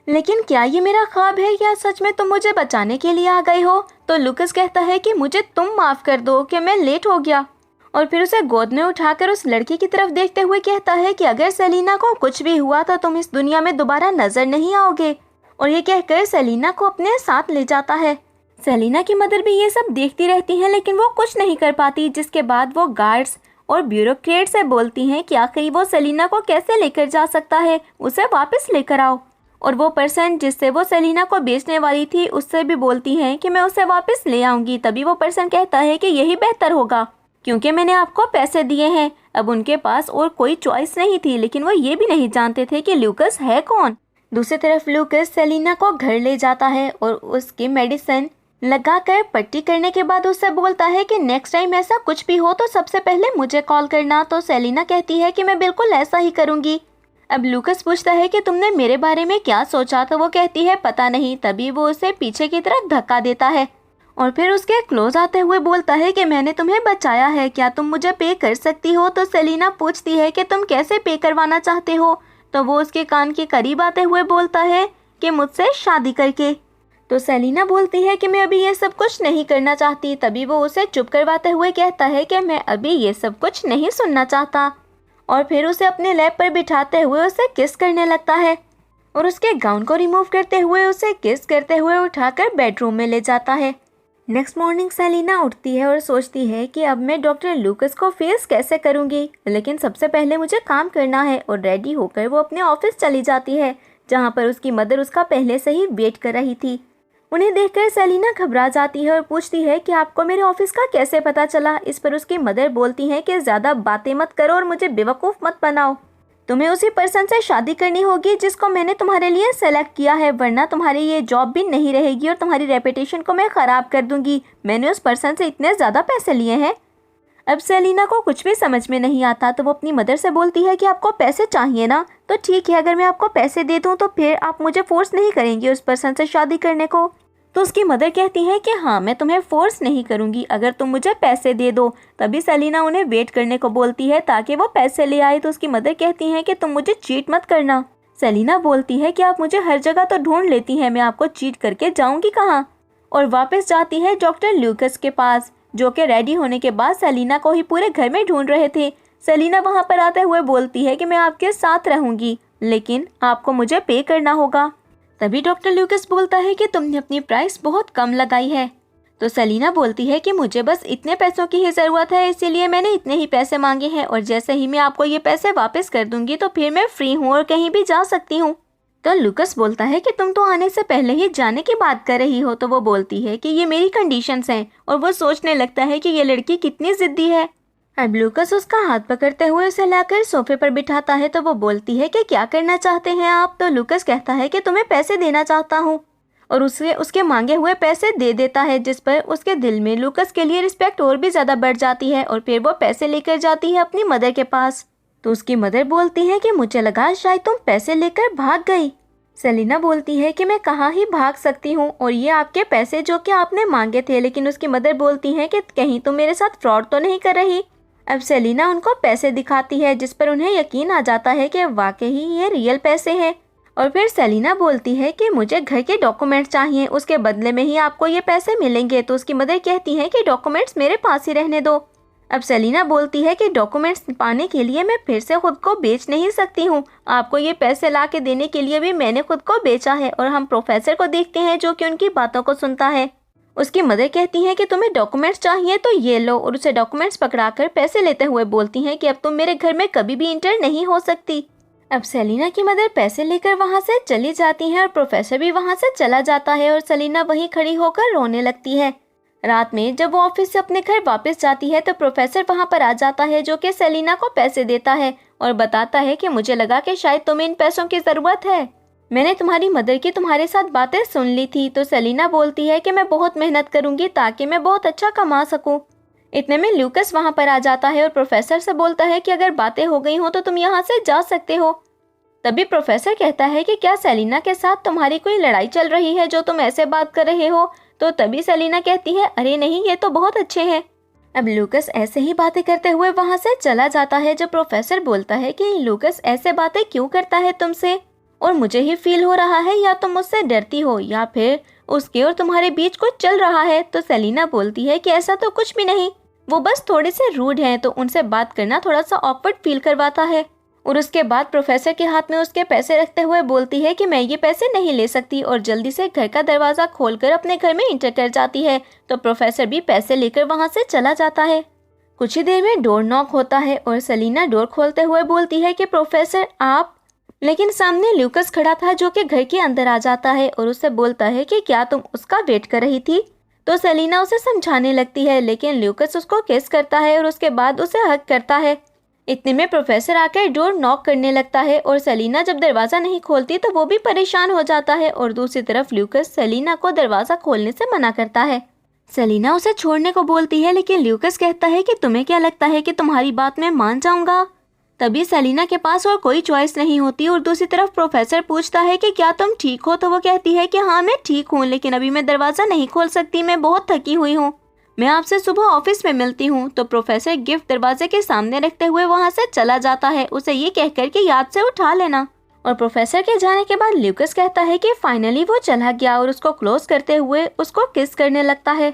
लेकिन क्या ये मेरा ख्वाब है या सच में तुम मुझे बचाने के लिए आ गए हो। तो लूकस कहता है कि मुझे तुम माफ़ कर दो कि मैं लेट हो गया, और फिर उसे गोद में उठाकर उस लड़की की तरफ देखते हुए कहता है कि अगर सेलिना को कुछ भी हुआ तो तुम इस दुनिया में दोबारा नज़र नहीं आओगे। और ये कहकर सेलिना को अपने साथ ले जाता है। सेलिना की मदर भी ये सब देखती रहती हैं लेकिन वो कुछ नहीं कर पाती। जिसके बाद वो गार्ड्स और ब्यूरोक्रेट से बोलती हैं कि आखिर वो सेलिना को कैसे लेकर जा सकता है, उसे वापस लेकर आओ। और वो पर्सन जिससे वो सेलिना को बेचने वाली थी उससे भी बोलती हैं कि मैं उसे वापस ले आऊँगी। तभी वो पर्सन कहता है कि यही बेहतर होगा क्योंकि मैंने आपको पैसे दिए हैं। अब उनके पास और कोई चॉइस नहीं थी, लेकिन वो ये भी नहीं जानते थे कि लूकस है कौन। दूसरी तरफ लूकस सेलिना को घर ले जाता है और उसकी मेडिसिन लगाकर पट्टी करने के बाद उससे बोलता है कि नेक्स्ट टाइम ऐसा कुछ भी हो तो सबसे पहले मुझे कॉल करना। तो सेलिना कहती है कि मैं बिल्कुल ऐसा ही करूँगी। अब लूकस पूछता है कि तुमने मेरे बारे में क्या सोचा, तो वो कहती है पता नहीं। तभी वो उसे पीछे की तरफ धक्का देता है और फिर उसके क्लोज आते हुए बोलता है कि मैंने तुम्हें बचाया है, क्या तुम मुझे पे कर सकती हो। तो सेलिना पूछती है कि तुम कैसे पे करवाना चाहते हो। तो वो उसके कान के करीब आते हुए बोलता है कि मुझसे शादी करके। तो सेलिना बोलती है कि मैं अभी ये सब कुछ नहीं करना चाहती। तभी वो उसे चुप करवाते हुए कहता है कि मैं अभी ये सब कुछ नहीं सुनना चाहता, और फिर उसे अपने लैप पर बिठाते हुए उसे किस करने लगता है और उसके गाउन को रिमूव करते हुए उसे किस करते हुए उठाकर बेडरूम में ले जाता है। नेक्स्ट मॉर्निंग सेलिना उठती है और सोचती है कि अब मैं डॉक्टर लूकस को फेस कैसे करूंगी, लेकिन सबसे पहले मुझे काम करना है। और रेडी होकर वो अपने ऑफिस चली जाती है जहां पर उसकी मदर उसका पहले से ही वेट कर रही थी। उन्हें देखकर सेलिना घबरा जाती है और पूछती है कि आपको मेरे ऑफिस का कैसे पता चला। इस पर उसकी मदर बोलती हैं कि ज़्यादा बातें मत करो और मुझे बेवकूफ़ मत बनाओ। तुम्हें उसी पर्सन से शादी करनी होगी जिसको मैंने तुम्हारे लिए सेलेक्ट किया है, वरना तुम्हारी ये जॉब भी नहीं रहेगी और तुम्हारी रेपुटेशन को मैं ख़राब कर दूंगी। मैंने उस पर्सन से इतने ज़्यादा पैसे लिए हैं। अब सेलिना को कुछ भी समझ में नहीं आता, तो वो अपनी मदर से बोलती है कि आपको पैसे चाहिए ना, तो ठीक है, अगर मैं आपको पैसे दे दूँ तो फिर आप मुझे फोर्स नहीं करेंगी उस पर्सन से शादी करने को। तो उसकी मदर कहती हैं कि हाँ, मैं तुम्हें फोर्स नहीं करूँगी अगर तुम मुझे पैसे दे दो। तभी सेलिना उन्हें वेट करने को बोलती है ताकि वो पैसे ले आए। तो उसकी मदर कहती हैं कि तुम मुझे चीट मत करना। सेलिना बोलती है कि आप मुझे हर जगह तो ढूंढ लेती हैं, मैं आपको चीट करके जाऊँगी कहाँ। और वापस जाती है डॉक्टर लूकस के पास, जो कि रेडी होने के बाद सेलिना को ही पूरे घर में ढूंढ रहे थे। सेलिना वहाँ पर आते हुए बोलती है कि मैं आपके साथ रहूँगी, लेकिन आपको मुझे पे करना होगा। तभी डॉक्टर लूकस बोलता है कि तुमने अपनी प्राइस बहुत कम लगाई है। तो सेलिना बोलती है कि मुझे बस इतने पैसों की ही ज़रूरत है, इसीलिए मैंने इतने ही पैसे मांगे हैं, और जैसे ही मैं आपको ये पैसे वापस कर दूंगी तो फिर मैं फ्री हूँ और कहीं भी जा सकती हूँ। तो लूकस बोलता है कि तुम तो आने से पहले ही जाने की बात कर रही हो। तो वो बोलती है कि ये मेरी कंडीशंस हैं, और वो सोचने लगता है कि ये लड़की कितनी ज़िद्दी है। अब लूकस उसका हाथ पकड़ते हुए उसे लाकर सोफे पर बिठाता है। तो वो बोलती है कि क्या करना चाहते हैं आप। तो लूकस कहता है कि तुम्हें पैसे देना चाहता हूँ, और उसे उसके मांगे हुए पैसे दे देता है, जिस पर उसके दिल में लूकस के लिए रिस्पेक्ट और भी ज़्यादा बढ़ जाती है। और फिर वो पैसे लेकर जाती है अपनी मदर के पास। तो उसकी मदर बोलती है कि मुझे लगा शायद तुम पैसे लेकर भाग गई। सेलिना बोलती है कि मैं कहाँ ही भाग सकती हूँ, और ये आपके पैसे जो कि आपने मांगे थे। लेकिन उसकी मदर बोलती है कि कहीं तुम मेरे साथ फ्रॉड तो नहीं कर रही। अब सेलिना उनको पैसे दिखाती है, जिस पर उन्हें यकीन आ जाता है कि वाकई ही ये रियल पैसे हैं। और फिर सेलिना बोलती है कि मुझे घर के डॉक्यूमेंट्स चाहिए, उसके बदले में ही आपको ये पैसे मिलेंगे। तो उसकी मदर कहती है कि डॉक्यूमेंट्स मेरे पास ही रहने दो। अब सेलिना बोलती है कि डॉक्यूमेंट्स पाने के लिए मैं फिर से खुद को बेच नहीं सकती हूँ, आपको ये पैसे ला के देने के लिए भी मैंने खुद को बेचा है। और हम प्रोफेसर को देखते हैं जो कि उनकी बातों को सुनता है। उसकी मदर कहती है कि तुम्हें डॉक्यूमेंट्स चाहिए तो ये लो, और उसे डॉक्यूमेंट्स पकड़ाकर पैसे लेते हुए बोलती हैं कि अब तुम मेरे घर में कभी भी इंटर नहीं हो सकती। अब सेलिना की मदर पैसे लेकर वहाँ से चली जाती हैं और प्रोफेसर भी वहाँ से चला जाता है और सेलिना वहीं खड़ी होकर रोने लगती है। रात में जब वो ऑफिस से अपने घर वापस जाती है तो प्रोफेसर वहाँ पर आ जाता है, जो कि सेलिना को पैसे देता है और बताता है कि मुझे लगा कि शायद तुम्हें इन पैसों की ज़रूरत है। मैंने तुम्हारी मदर की तुम्हारे साथ बातें सुन ली थी। तो सेलिना बोलती है कि मैं बहुत मेहनत करूँगी ताकि मैं बहुत अच्छा कमा सकूँ। इतने में ल्यूकस वहाँ पर आ जाता है और प्रोफेसर से बोलता है कि अगर बातें हो गई हो तो तुम यहाँ से जा सकते हो। तभी प्रोफेसर कहता है कि क्या सेलिना के साथ तुम्हारी कोई लड़ाई चल रही है जो तुम ऐसे बात कर रहे हो। तो तभी सेलिना कहती है, अरे नहीं, ये तो बहुत अच्छे हैं। अब लूकस ऐसे ही बातें करते हुए वहाँ से चला जाता है। जब प्रोफेसर बोलता है कि लूकस ऐसे बातें क्यों करता है तुमसे, और मुझे ही फील हो रहा है या तुम मुझसे डरती हो या फिर उसके और तुम्हारे बीच कुछ चल रहा है। तो सेलिना बोलती है कि ऐसा तो कुछ भी नहीं, वो बस थोड़े से रूड हैं, तो उनसे बात करना थोड़ा सा ऑकवर्ड फील करवाता है। और उसके बाद प्रोफेसर के हाथ में उसके पैसे रखते हुए बोलती है कि मैं ये पैसे नहीं ले सकती, और जल्दी से घर का दरवाज़ा खोलकर अपने घर में इंटर कर जाती है। तो प्रोफेसर भी पैसे लेकर वहाँ से चला जाता है। कुछ ही देर में डोर नॉक होता है और सेलिना डोर खोलते हुए बोलती है कि प्रोफेसर आप। लेकिन सामने ल्यूकस खड़ा था जो कि घर के अंदर आ जाता है और उससे बोलता है कि क्या तुम उसका वेट कर रही थी। तो सेलिना उसे समझाने लगती है, लेकिन ल्यूकस उसको किस करता है और उसके बाद उसे हग करता है। इतने में प्रोफेसर आकर डोर नॉक करने लगता है और सेलिना जब दरवाज़ा नहीं खोलती तो वो भी परेशान हो जाता है। और दूसरी तरफ ल्यूकस सेलिना को दरवाज़ा खोलने से मना करता है। सेलिना उसे छोड़ने को बोलती है, लेकिन ल्यूकस कहता है कि तुम्हें क्या लगता है कि तुम्हारी बात मैं मान जाऊंगा। तभी सेलिना के पास और कोई चॉइस नहीं होती। और दूसरी तरफ प्रोफेसर पूछता है कि क्या तुम ठीक हो। तो वो कहती है कि हाँ मैं ठीक हूँ, लेकिन अभी मैं दरवाज़ा नहीं खोल सकती, मैं बहुत थकी हुई हूँ, मैं आपसे सुबह ऑफिस में मिलती हूँ। तो प्रोफेसर गिफ्ट दरवाजे के सामने रखते हुए वहाँ से चला जाता है, उसे ये कहकर कि याद से उठा लेना। और प्रोफेसर के जाने के बाद ल्यूकस कहता है कि फाइनली वो चला गया और उसको क्लोज करते हुए उसको किस करने लगता है।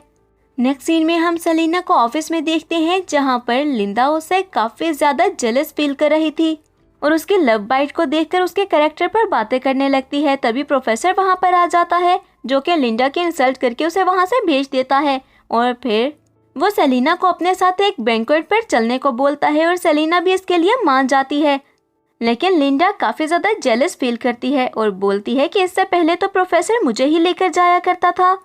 नेक्स्ट सीन में हम सेलिना को ऑफिस में देखते हैं, जहाँ पर लिंडा उसे काफ़ी ज़्यादा जेलस फील कर रही थी और उसके लव बाइट को देखकर उसके कैरेक्टर पर बातें करने लगती है। तभी प्रोफेसर वहाँ पर आ जाता है, जो कि लिंडा की इंसल्ट करके उसे वहाँ से भेज देता है। और फिर वो सेलिना को अपने साथ एक बैंक्वेट पर चलने को बोलता है और सेलिना भी इसके लिए मान जाती है। लेकिन लिंडा काफ़ी ज़्यादा जेलस फील करती है और बोलती है कि इससे पहले तो प्रोफेसर मुझे ही लेकर जाया करता था।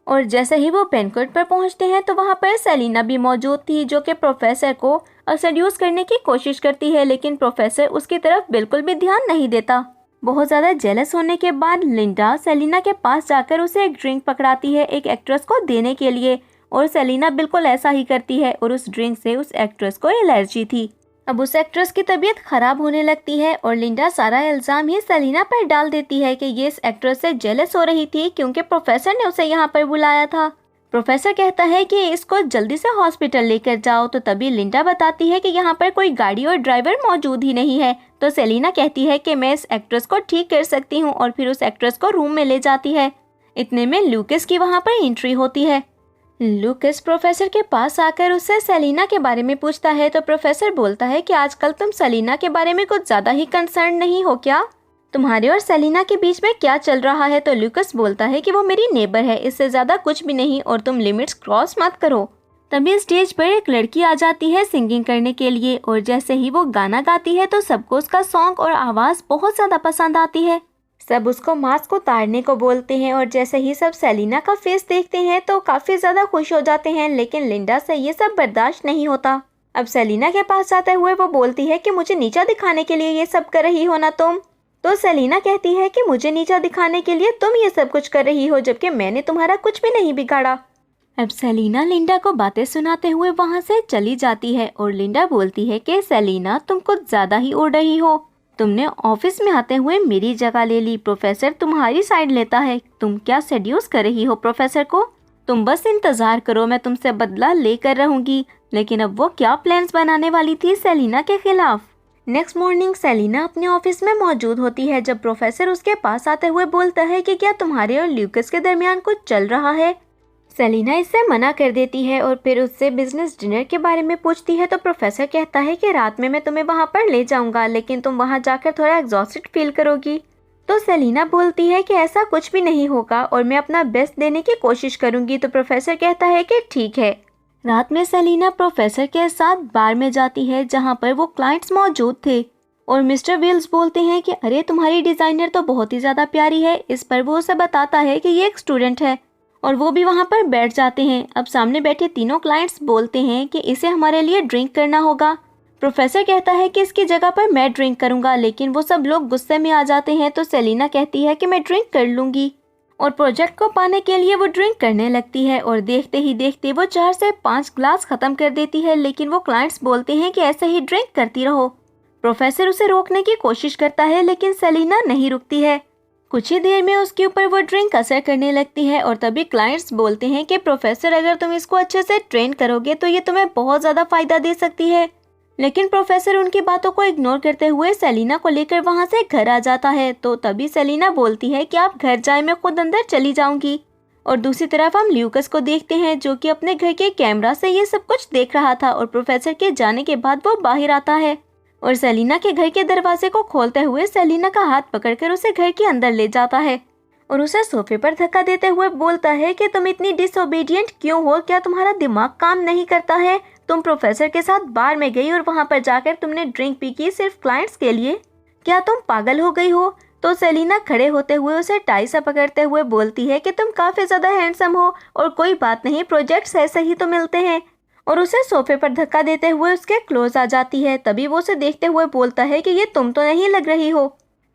और जैसे ही वो बैंक्वेट पर पहुंचते हैं तो वहाँ पर सेलिना भी मौजूद थी, जो कि प्रोफेसर को सेड्यूस करने की कोशिश करती है, लेकिन प्रोफेसर उसकी तरफ बिल्कुल भी ध्यान नहीं देता। बहुत ज़्यादा जेलस होने के बाद लिंडा सेलिना के पास जाकर उसे एक ड्रिंक पकड़ाती है एक एक्ट्रेस को देने के लिए, और सेलिना बिल्कुल ऐसा ही करती है और उस ड्रिंक से उस एक्ट्रेस को एलर्जी थी। अब उस एक्ट्रेस की तबीयत खराब होने लगती है और लिंडा सारा इल्ज़ाम ही सेलिना पर डाल देती है कि ये इस एक्ट्रेस से जेलस हो रही थी क्योंकि प्रोफेसर ने उसे यहाँ पर बुलाया था। प्रोफेसर कहता है कि इसको जल्दी से हॉस्पिटल लेकर जाओ। तो तभी लिंडा बताती है कि यहाँ पर कोई गाड़ी और ड्राइवर मौजूद ही नहीं है। तो सेलिना कहती है कि मैं इस एक्ट्रेस को ठीक कर सकती हूँ और फिर उस एक्ट्रेस को रूम में ले जाती है। इतने में लूकस की वहाँ पर एंट्री होती है। लूकस प्रोफेसर के पास आकर उससे सेलिना के बारे में पूछता है। तो प्रोफेसर बोलता है कि आजकल तुम सेलिना के बारे में कुछ ज़्यादा ही कंसर्न नहीं हो क्या, तुम्हारे और सेलिना के बीच में क्या चल रहा है। तो लूकस बोलता है कि वो मेरी नेबर है, इससे ज़्यादा कुछ भी नहीं, और तुम लिमिट्स क्रॉस मत करो। तभी स्टेज पर एक लड़की आ जाती है सिंगिंग करने के लिए, और जैसे ही वो गाना गाती है तो सबको उसका सॉन्ग और आवाज़ बहुत ज़्यादा पसंद आती है। सब उसको मास्क उतारने को बोलते हैं और जैसे ही सब सेलिना का फेस देखते हैं तो काफ़ी ज़्यादा खुश हो जाते हैं, लेकिन लिंडा से ये सब बर्दाश्त नहीं होता। अब सेलिना के पास जाते हुए वो बोलती है कि मुझे नीचा दिखाने के लिए ये सब कर रही हो ना तुम। तो सेलिना कहती है कि मुझे नीचा दिखाने के लिए तुम ये सब कुछ कर रही हो, जबकि मैंने तुम्हारा कुछ भी नहीं बिगाड़ा। अब सेलिना लिंडा को बातें सुनाते हुए वहाँ से चली जाती है और लिंडा बोलती है कि सेलिना तुम कुछ ज़्यादा ही उड़ रही हो, तुमने ऑफिस में आते हुए मेरी जगह ले ली। प्रोफेसर तुम्हारी साइड लेता है। तुम क्या सेड्यूस कर रही हो प्रोफेसर को? तुम बस इंतजार करो, मैं तुमसे बदला लेकर रहूंगी। लेकिन अब वो क्या प्लान्स बनाने वाली थी सेलिना के खिलाफ। नेक्स्ट मॉर्निंग सेलिना अपने ऑफिस में मौजूद होती है जब प्रोफेसर उसके पास आते हुए बोलता है कि क्या तुम्हारे और ल्यूकस के दरमियान कुछ चल रहा है। सेलिना इससे मना कर देती है और फिर उससे बिजनेस डिनर के बारे में पूछती है। तो प्रोफेसर कहता है कि रात में मैं तुम्हें वहाँ पर ले जाऊंगा, लेकिन तुम वहाँ जाकर थोड़ा एग्जॉस्टेड फील करोगी। तो सेलिना बोलती है कि ऐसा कुछ भी नहीं होगा और मैं अपना बेस्ट देने की कोशिश करूंगी। तो प्रोफेसर कहता है कि ठीक है। रात में सेलिना प्रोफेसर के साथ बार में जाती है जहाँ पर वो क्लाइंट्स मौजूद थे और मिस्टर विल्स बोलते हैं कि अरे तुम्हारी डिज़ाइनर तो बहुत ही ज़्यादा प्यारी है। इस पर वो उसे बताता है कि ये एक स्टूडेंट है और वो भी वहाँ पर बैठ जाते हैं। अब सामने बैठे तीनों क्लाइंट्स बोलते हैं कि इसे हमारे लिए ड्रिंक करना होगा। प्रोफेसर कहता है कि इसकी जगह पर मैं ड्रिंक करूँगा, लेकिन वो सब लोग गुस्से में आ जाते हैं। तो सेलिना कहती है कि मैं ड्रिंक कर लूँगी और प्रोजेक्ट को पाने के लिए वो ड्रिंक करने लगती है और देखते ही देखते वो 4 से 5 ग्लास ख़त्म कर देती है। लेकिन वो क्लाइंट्स बोलते हैं कि ऐसे ही ड्रिंक करती रहो। प्रोफेसर उसे रोकने की कोशिश करता है लेकिन सेलिना नहीं रुकती है। कुछ ही देर में उसके ऊपर वो ड्रिंक असर करने लगती है और तभी क्लाइंट्स बोलते हैं कि प्रोफेसर अगर तुम इसको अच्छे से ट्रेन करोगे तो ये तुम्हें बहुत ज़्यादा फ़ायदा दे सकती है। लेकिन प्रोफेसर उनकी बातों को इग्नोर करते हुए सेलिना को लेकर वहाँ से घर आ जाता है। तो तभी सेलिना बोलती है कि आप घर जाएं, मैं खुद अंदर चली जाऊंगी। और दूसरी तरफ हम ल्यूकस को देखते हैं जो कि अपने घर के कैमरा से ये सब कुछ देख रहा था और प्रोफेसर के जाने के बाद वो बाहर आता है और सेलिना के घर के दरवाजे को खोलते हुए सेलिना का हाथ पकड़कर उसे घर के अंदर ले जाता है और उसे सोफे पर धक्का देते हुए बोलता है कि तुम इतनी डिसोबीडियंट क्यों हो? क्या तुम्हारा दिमाग काम नहीं करता है? तुम प्रोफेसर के साथ बार में गई और वहाँ पर जाकर तुमने ड्रिंक पी की सिर्फ क्लाइंट्स के लिए। क्या तुम पागल हो गई हो? तो सेलिना खड़े होते हुए उसे टाई से पकड़ते हुए बोलती है कि तुम काफ़ी ज़्यादा हैंडसम हो और कोई बात नहीं, प्रोजेक्ट्स ऐसे ही तो मिलते हैं। और उसे सोफे पर धक्का देते हुए उसके क्लोज आ जाती है। तभी वो उसे देखते हुए बोलता है कि ये तुम तो नहीं लग रही हो।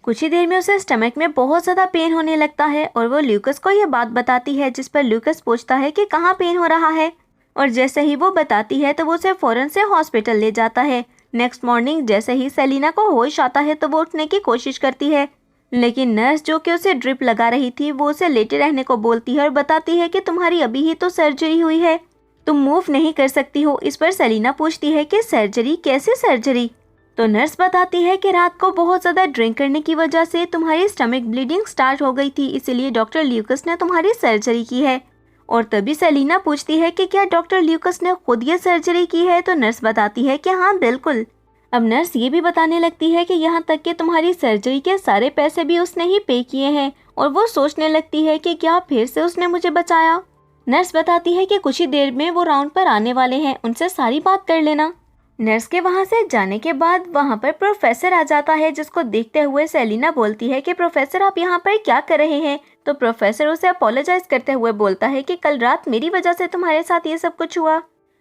कुछ ही देर में उसे स्टमक में बहुत ज़्यादा पेन होने लगता है और वो ल्यूकस को ये बात बताती है, जिस पर ल्यूकस पूछता है कि कहाँ पेन हो रहा है। और जैसे ही वो बताती है तो वो उसे फ़ौरन से हॉस्पिटल ले जाता है। नेक्स्ट मॉर्निंग जैसे ही सेलिना को होश आता है तो वो उठने की कोशिश करती है, लेकिन नर्स जो कि उसे ड्रिप लगा रही थी वो उसे लेटे रहने को बोलती है और बताती है कि तुम्हारी अभी ही तो सर्जरी हुई है, तुम मूव नहीं कर सकती हो। इस पर सेलिना पूछती है कि सर्जरी? कैसी सर्जरी? तो नर्स बताती है कि रात को बहुत ज़्यादा ड्रिंक करने की वजह से तुम्हारी स्टमक ब्लीडिंग स्टार्ट हो गई थी, इसीलिए डॉक्टर ल्यूकस ने तुम्हारी सर्जरी की है। और तभी सेलिना पूछती है कि क्या डॉक्टर ल्यूकस ने खुद ये सर्जरी की है? तो नर्स बताती है कि हाँ बिल्कुल। अब नर्स ये भी बताने लगती है कि यहाँ तक कि तुम्हारी सर्जरी के सारे पैसे भी उसने ही पे किए हैं। और वो सोचने लगती है कि क्या फिर से उसने मुझे बचाया। नर्स बताती है कि कुछ ही देर में वो राउंड पर आने वाले हैं, उनसे सारी बात कर लेना। नर्स के वहाँ से जाने के बाद वहाँ पर प्रोफेसर आ जाता है, जिसको देखते हुए सेलिना बोलती है कि प्रोफेसर आप यहाँ पर क्या कर रहे हैं? तो प्रोफेसर उसे अपोलोजाइज करते हुए बोलता है कि कल रात मेरी वजह से तुम्हारे साथ ये सब कुछ हुआ,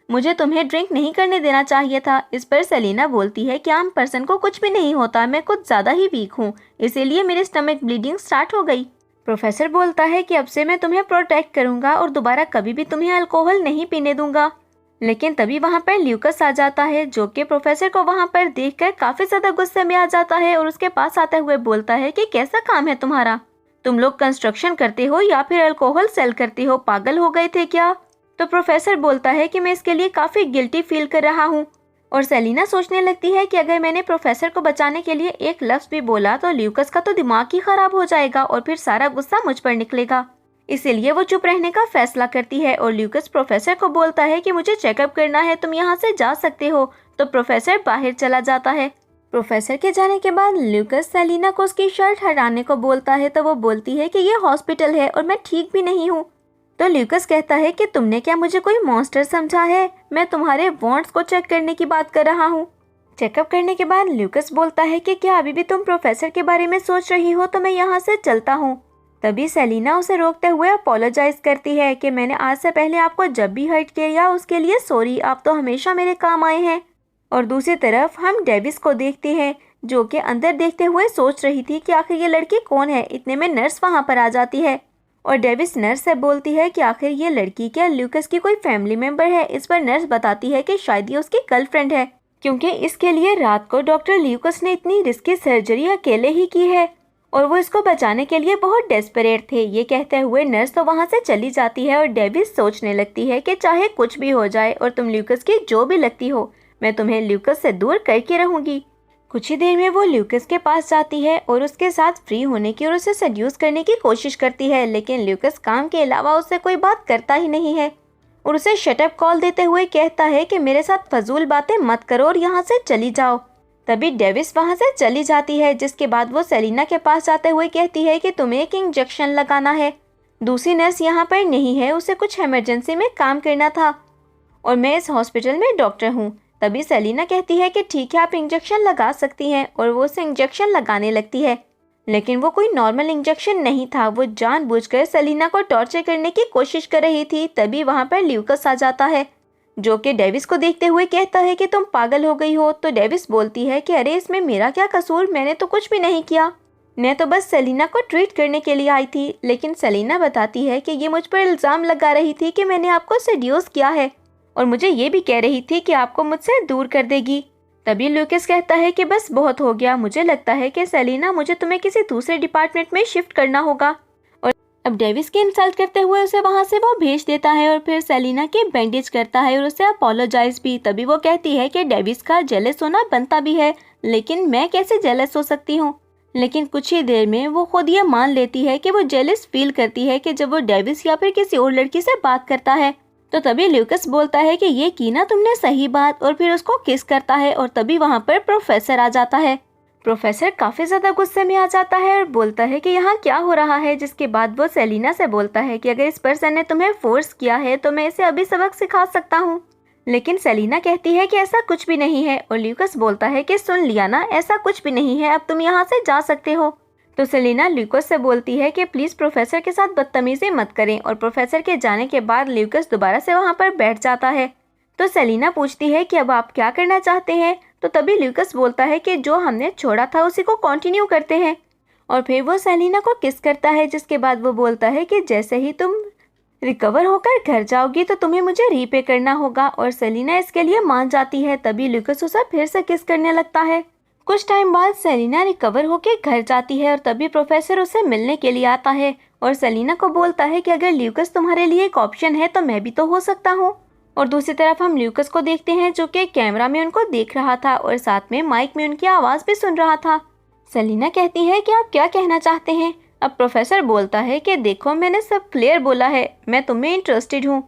मुझे तुम्हें ड्रिंक नहीं करने देना चाहिए था। इस पर सेलिना बोलती है कि आम पर्सन को कुछ भी नहीं होता, मैं कुछ ज़्यादा ही वीक हूँ, इसीलिए मेरी स्टमक ब्लीडिंग स्टार्ट हो गई। प्रोफेसर बोलता है कि अब से मैं तुम्हें प्रोटेक्ट करूँगा और दोबारा कभी भी तुम्हें अल्कोहल नहीं पीने दूंगा। लेकिन तभी वहाँ पर ल्यूकस आ जाता है, जो कि प्रोफेसर को वहाँ पर देखकर काफ़ी ज़्यादा गुस्से में आ जाता है और उसके पास आते हुए बोलता है कि कैसा काम है तुम्हारा? तुम लोग कंस्ट्रक्शन करते हो या फिर अल्कोहल सेल करते हो? पागल हो गए थे क्या? तो प्रोफेसर बोलता है कि मैं इसके लिए काफ़ी गिल्टी फील कर रहा हूँ। और सेलिना सोचने लगती है कि अगर मैंने प्रोफेसर को बचाने के लिए एक लफ्ज़ भी बोला तो ल्यूकस का तो दिमाग ही ख़राब हो जाएगा और फिर सारा गुस्सा मुझ पर निकलेगा। इसीलिए वो चुप रहने का फैसला करती है और ल्यूकस प्रोफेसर को बोलता है कि मुझे चेकअप करना है, तुम यहाँ से जा सकते हो। तो प्रोफेसर बाहर चला जाता है। प्रोफेसर के जाने के बाद ल्यूकस सेलिना को उसकी शर्ट हटाने को बोलता है, तो वो बोलती है कि ये हॉस्पिटल है और मैं ठीक भी नहीं हूँ। तो ल्यूकस कहता है कि तुमने क्या मुझे कोई मॉन्स्टर समझा है? मैं तुम्हारे वॉन्ट्स को चेक करने की बात कर रहा हूँ। चेकअप करने के बाद ल्यूकस बोलता है कि क्या अभी भी तुम प्रोफेसर के बारे में सोच रही हो? तो मैं यहाँ से चलता हूँ। तभी सेलिना उसे रोकते हुए अपोलोजाइज करती है कि मैंने आज से पहले आपको जब भी हर्ट किया उसके लिए सॉरी, आप तो हमेशा मेरे काम आए हैं। और दूसरी तरफ हम डेविस को देखते हैं, जो कि अंदर देखते हुए सोच रही थी कि आखिर ये लड़की कौन है। इतने में नर्स वहाँ पर आ जाती है और डेविस नर्स से बोलती है कि आखिर ये लड़की क्या ल्यूकस की कोई फैमिली मेम्बर है। इस पर नर्स बताती है कि शायद ये उसकी गर्लफ्रेंड है। क्योंकि इसके लिए रात को डॉक्टर ल्यूकस ने इतनी रिस्की सर्जरी अकेले ही की है और वो इसको बचाने के लिए बहुत डेस्परेट थे। ये कहते हुए नर्स तो वहाँ से चली जाती है और डेविस सोचने लगती है कि चाहे कुछ भी हो जाए और तुम ल्यूकस की जो भी लगती हो, मैं तुम्हें ल्यूकस से दूर करके रहूंगी। कुछ ही देर में वो ल्यूकस के पास जाती है और उसके साथ फ्री होने की और उसे सेड्यूस करने की कोशिश करती है, लेकिन ल्यूकस काम के अलावा उससे कोई बात करता ही नहीं है और उसे शटअप कॉल देते हुए कहता है कि मेरे साथ फजूल बातें मत करो और यहाँ से चली जाओ। तभी डेविस वहाँ से चली जाती है, जिसके बाद वो सेलिना के पास जाते हुए कहती है कि तुम्हें एक इंजेक्शन लगाना है। दूसरी नर्स यहाँ पर नहीं है, उसे कुछ इमरजेंसी में काम करना था और मैं इस हॉस्पिटल में डॉक्टर हूँ। तभी सेलिना कहती है कि ठीक है, आप इंजेक्शन लगा सकती हैं और वो उसे इंजेक्शन लगाने लगती है, लेकिन वो कोई नॉर्मल इंजेक्शन नहीं था। वो जानबूझकर सेलिना को टॉर्चर करने की कोशिश कर रही थी। तभी वहाँ पर ल्यूकस आ जाता है, जो कि डेविस को देखते हुए कहता है कि तुम पागल हो गई हो। तो डेविस बोलती है कि अरे इसमें मेरा क्या कसूर, मैंने तो कुछ भी नहीं किया, मैं तो बस सेलिना को ट्रीट करने के लिए आई थी। लेकिन सेलिना बताती है कि ये मुझ पर इल्ज़ाम लगा रही थी कि मैंने आपको सेड्यूस किया है और मुझे ये भी कह रही थी कि आपको मुझसे दूर कर देगी। तभी ल्यूकस कहता है कि बस बहुत हो गया, मुझे लगता है कि सेलिना मुझे तुम्हें किसी दूसरे डिपार्टमेंट में शिफ्ट करना होगा। और अब डेविस की इंसल्ट करते हुए उसे वहाँ से वो भेज देता है और फिर सेलिना के बैंडेज करता है और उसे अपोलोजाइज भी। तभी वो कहती है कि डेविस का जेलस होना बनता भी है, लेकिन मैं कैसे जेलस हो सकती हूँ। लेकिन कुछ ही देर में वो खुद ये मान लेती है कि वो जेलस फील करती है कि जब वो डेविस या फिर किसी और लड़की से बात करता है। तो तभी ल्यूकस बोलता है कि ये की ना तुमने सही बात, और फिर उसको किस करता है। और तभी वहाँ पर प्रोफेसर आ जाता है। प्रोफेसर काफी ज्यादा गुस्से में आ जाता है और बोलता है कि यहाँ क्या हो रहा है। जिसके बाद वो सेलिना से बोलता है कि अगर इस पर्सन ने तुम्हें फोर्स किया है तो मैं इसे अभी सबक सिखा सकता हूँ। लेकिन सेलिना कहती है कि ऐसा कुछ भी नहीं है और ल्यूकस बोलता है कि सुन लिया ना, ऐसा कुछ भी नहीं है, अब तुम यहाँ से जा सकते हो। तो सेलिना ल्यूकस से बोलती है कि प्लीज प्रोफेसर के साथ बदतमीजी मत करें। और प्रोफेसर के जाने के बाद ल्यूकस दोबारा से वहाँ पर बैठ जाता है। तो सेलिना पूछती है कि अब आप क्या करना चाहते हैं। तो तभी ल्यूकस बोलता है कि जो हमने छोड़ा था उसी को कंटिन्यू करते हैं। और फिर वो सेलिना को किस करता है। जिसके बाद वो बोलता है कि जैसे ही तुम रिकवर होकर घर जाओगी तो तुम्हें मुझे रीपे करना होगा। और सेलिना इसके लिए मान जाती है। तभी ल्यूकस उसे फिर से किस करने लगता है। कुछ टाइम बाद सेलिना रिकवर होकर घर जाती है और तभी प्रोफेसर उसे मिलने के लिए आता है और सेलिना को बोलता है कि अगर ल्यूकस तुम्हारे लिए एक ऑप्शन है तो मैं भी तो हो सकता हूँ। और दूसरी तरफ हम ल्यूकस को देखते हैं, जो कि कैमरा में उनको देख रहा था और साथ में माइक में उनकी आवाज़ भी सुन रहा था। सेलिना कहती है कि आप क्या कहना चाहते हैं। अब प्रोफेसर बोलता है कि देखो, मैंने सब क्लियर बोला है, मैं तुम्हें इंटरेस्टेड हूँ।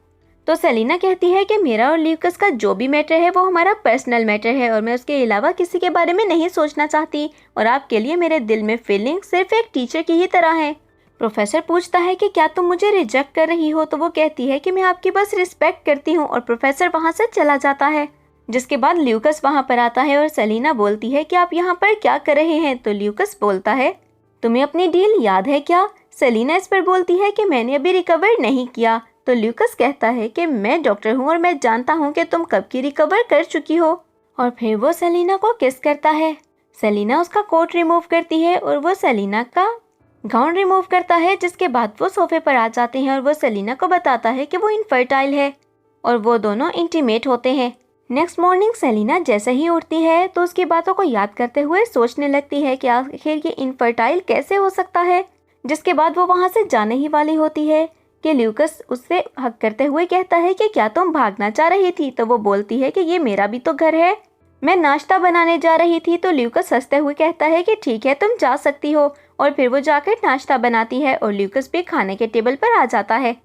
तो सेलिना कहती है कि मेरा और ल्यूकस का जो भी मैटर है वो हमारा पर्सनल मैटर है और मैं उसके अलावा किसी के बारे में नहीं सोचना चाहती, और आपके लिए मेरे दिल में फीलिंग सिर्फ एक टीचर की ही तरह है। प्रोफेसर पूछता है कि क्या तुम मुझे रिजेक्ट कर रही हो। तो वो कहती है कि मैं आपकी बस रिस्पेक्ट करती हूँ और प्रोफेसर वहाँ से चला जाता है। जिसके बाद ल्यूकस वहाँ पर आता है और सेलिना बोलती है कि आप यहाँ पर क्या कर रहे हैं। तो ल्यूकस बोलता है तुम्हें अपनी डील याद है क्या। सेलिना इस पर बोलती है कि मैंने अभी रिकवर नहीं किया। तो ल्यूकस कहता है कि मैं डॉक्टर हूँ और मैं जानता हूँ कि तुम कब की रिकवर कर चुकी हो। और फिर वो सेलिना को किस करता है। सेलिना उसका कोट रिमूव करती है और वो सेलिना का गाउन रिमूव करता है। जिसके बाद वो सोफे पर आ जाते हैं और वो सेलिना को बताता है कि वो इनफर्टाइल है और वो दोनों इंटीमेट होते हैं। नेक्स्ट मॉर्निंग सेलिना जैसे ही उठती है तो उसकी बातों को याद करते हुए सोचने लगती है कि आखिर ये इनफर्टाइल कैसे हो सकता है। जिसके बाद वो वहाँ से जाने ही वाली होती है कि ल्यूकस उससे हक करते हुए कहता है कि क्या तुम भागना चाह रही थी। तो वो बोलती है कि ये मेरा भी तो घर है, मैं नाश्ता बनाने जा रही थी। तो ल्यूकस हंसते हुए कहता है कि ठीक है, तुम जा सकती हो। और फिर वो जाकर नाश्ता बनाती है और ल्यूकस भी खाने के टेबल पर आ जाता है।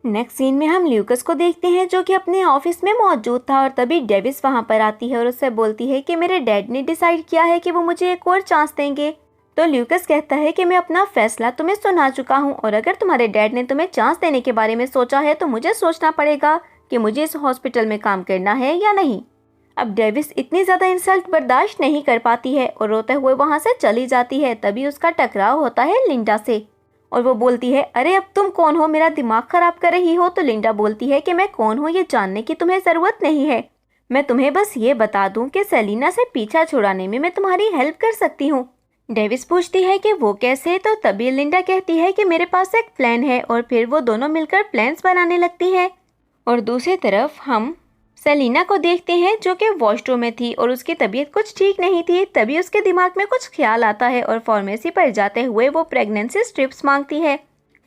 नेक्स्ट सीन में हम ल्यूकस को देखते हैं, जो कि अपने ऑफिस में मौजूद था और तभी डेविस वहाँ पर आती है और उससे बोलती है कि मेरे डैड ने डिसाइड किया है कि वो मुझे एक और चांस देंगे। तो ल्यूकस कहता है कि मैं अपना फैसला तुम्हें सुना चुका हूँ और अगर तुम्हारे डैड ने तुम्हें चांस देने के बारे में सोचा है तो मुझे सोचना पड़ेगा कि मुझे इस हॉस्पिटल में काम करना है या नहीं। अब डेविस इतनी ज़्यादा इंसल्ट बर्दाश्त नहीं कर पाती है और रोते हुए वहाँ से चली जाती है। तभी उसका टकराव होता है लिंडा से और वो बोलती है अरे अब तुम कौन हो, मेरा दिमाग खराब कर रही हो। तो लिंडा बोलती है कि मैं कौन हूँ ये जानने की तुम्हें ज़रूरत नहीं है, मैं तुम्हें बस ये बता दूँ कि सेलिना से पीछा छुड़ाने में मैं तुम्हारी हेल्प कर सकती हूँ। डेविस पूछती है कि वो कैसे। तो तभी लिंडा कहती है कि मेरे पास एक प्लान है और फिर वो दोनों मिलकर प्लान्स बनाने लगती है। और दूसरी तरफ हम सेलिना को देखते हैं जो कि वॉशरूम में थी और उसकी तबीयत कुछ ठीक नहीं थी। तभी उसके दिमाग में कुछ ख्याल आता है और फार्मेसी पर जाते हुए वो प्रेगनेंसी स्ट्रिप्स मांगती है।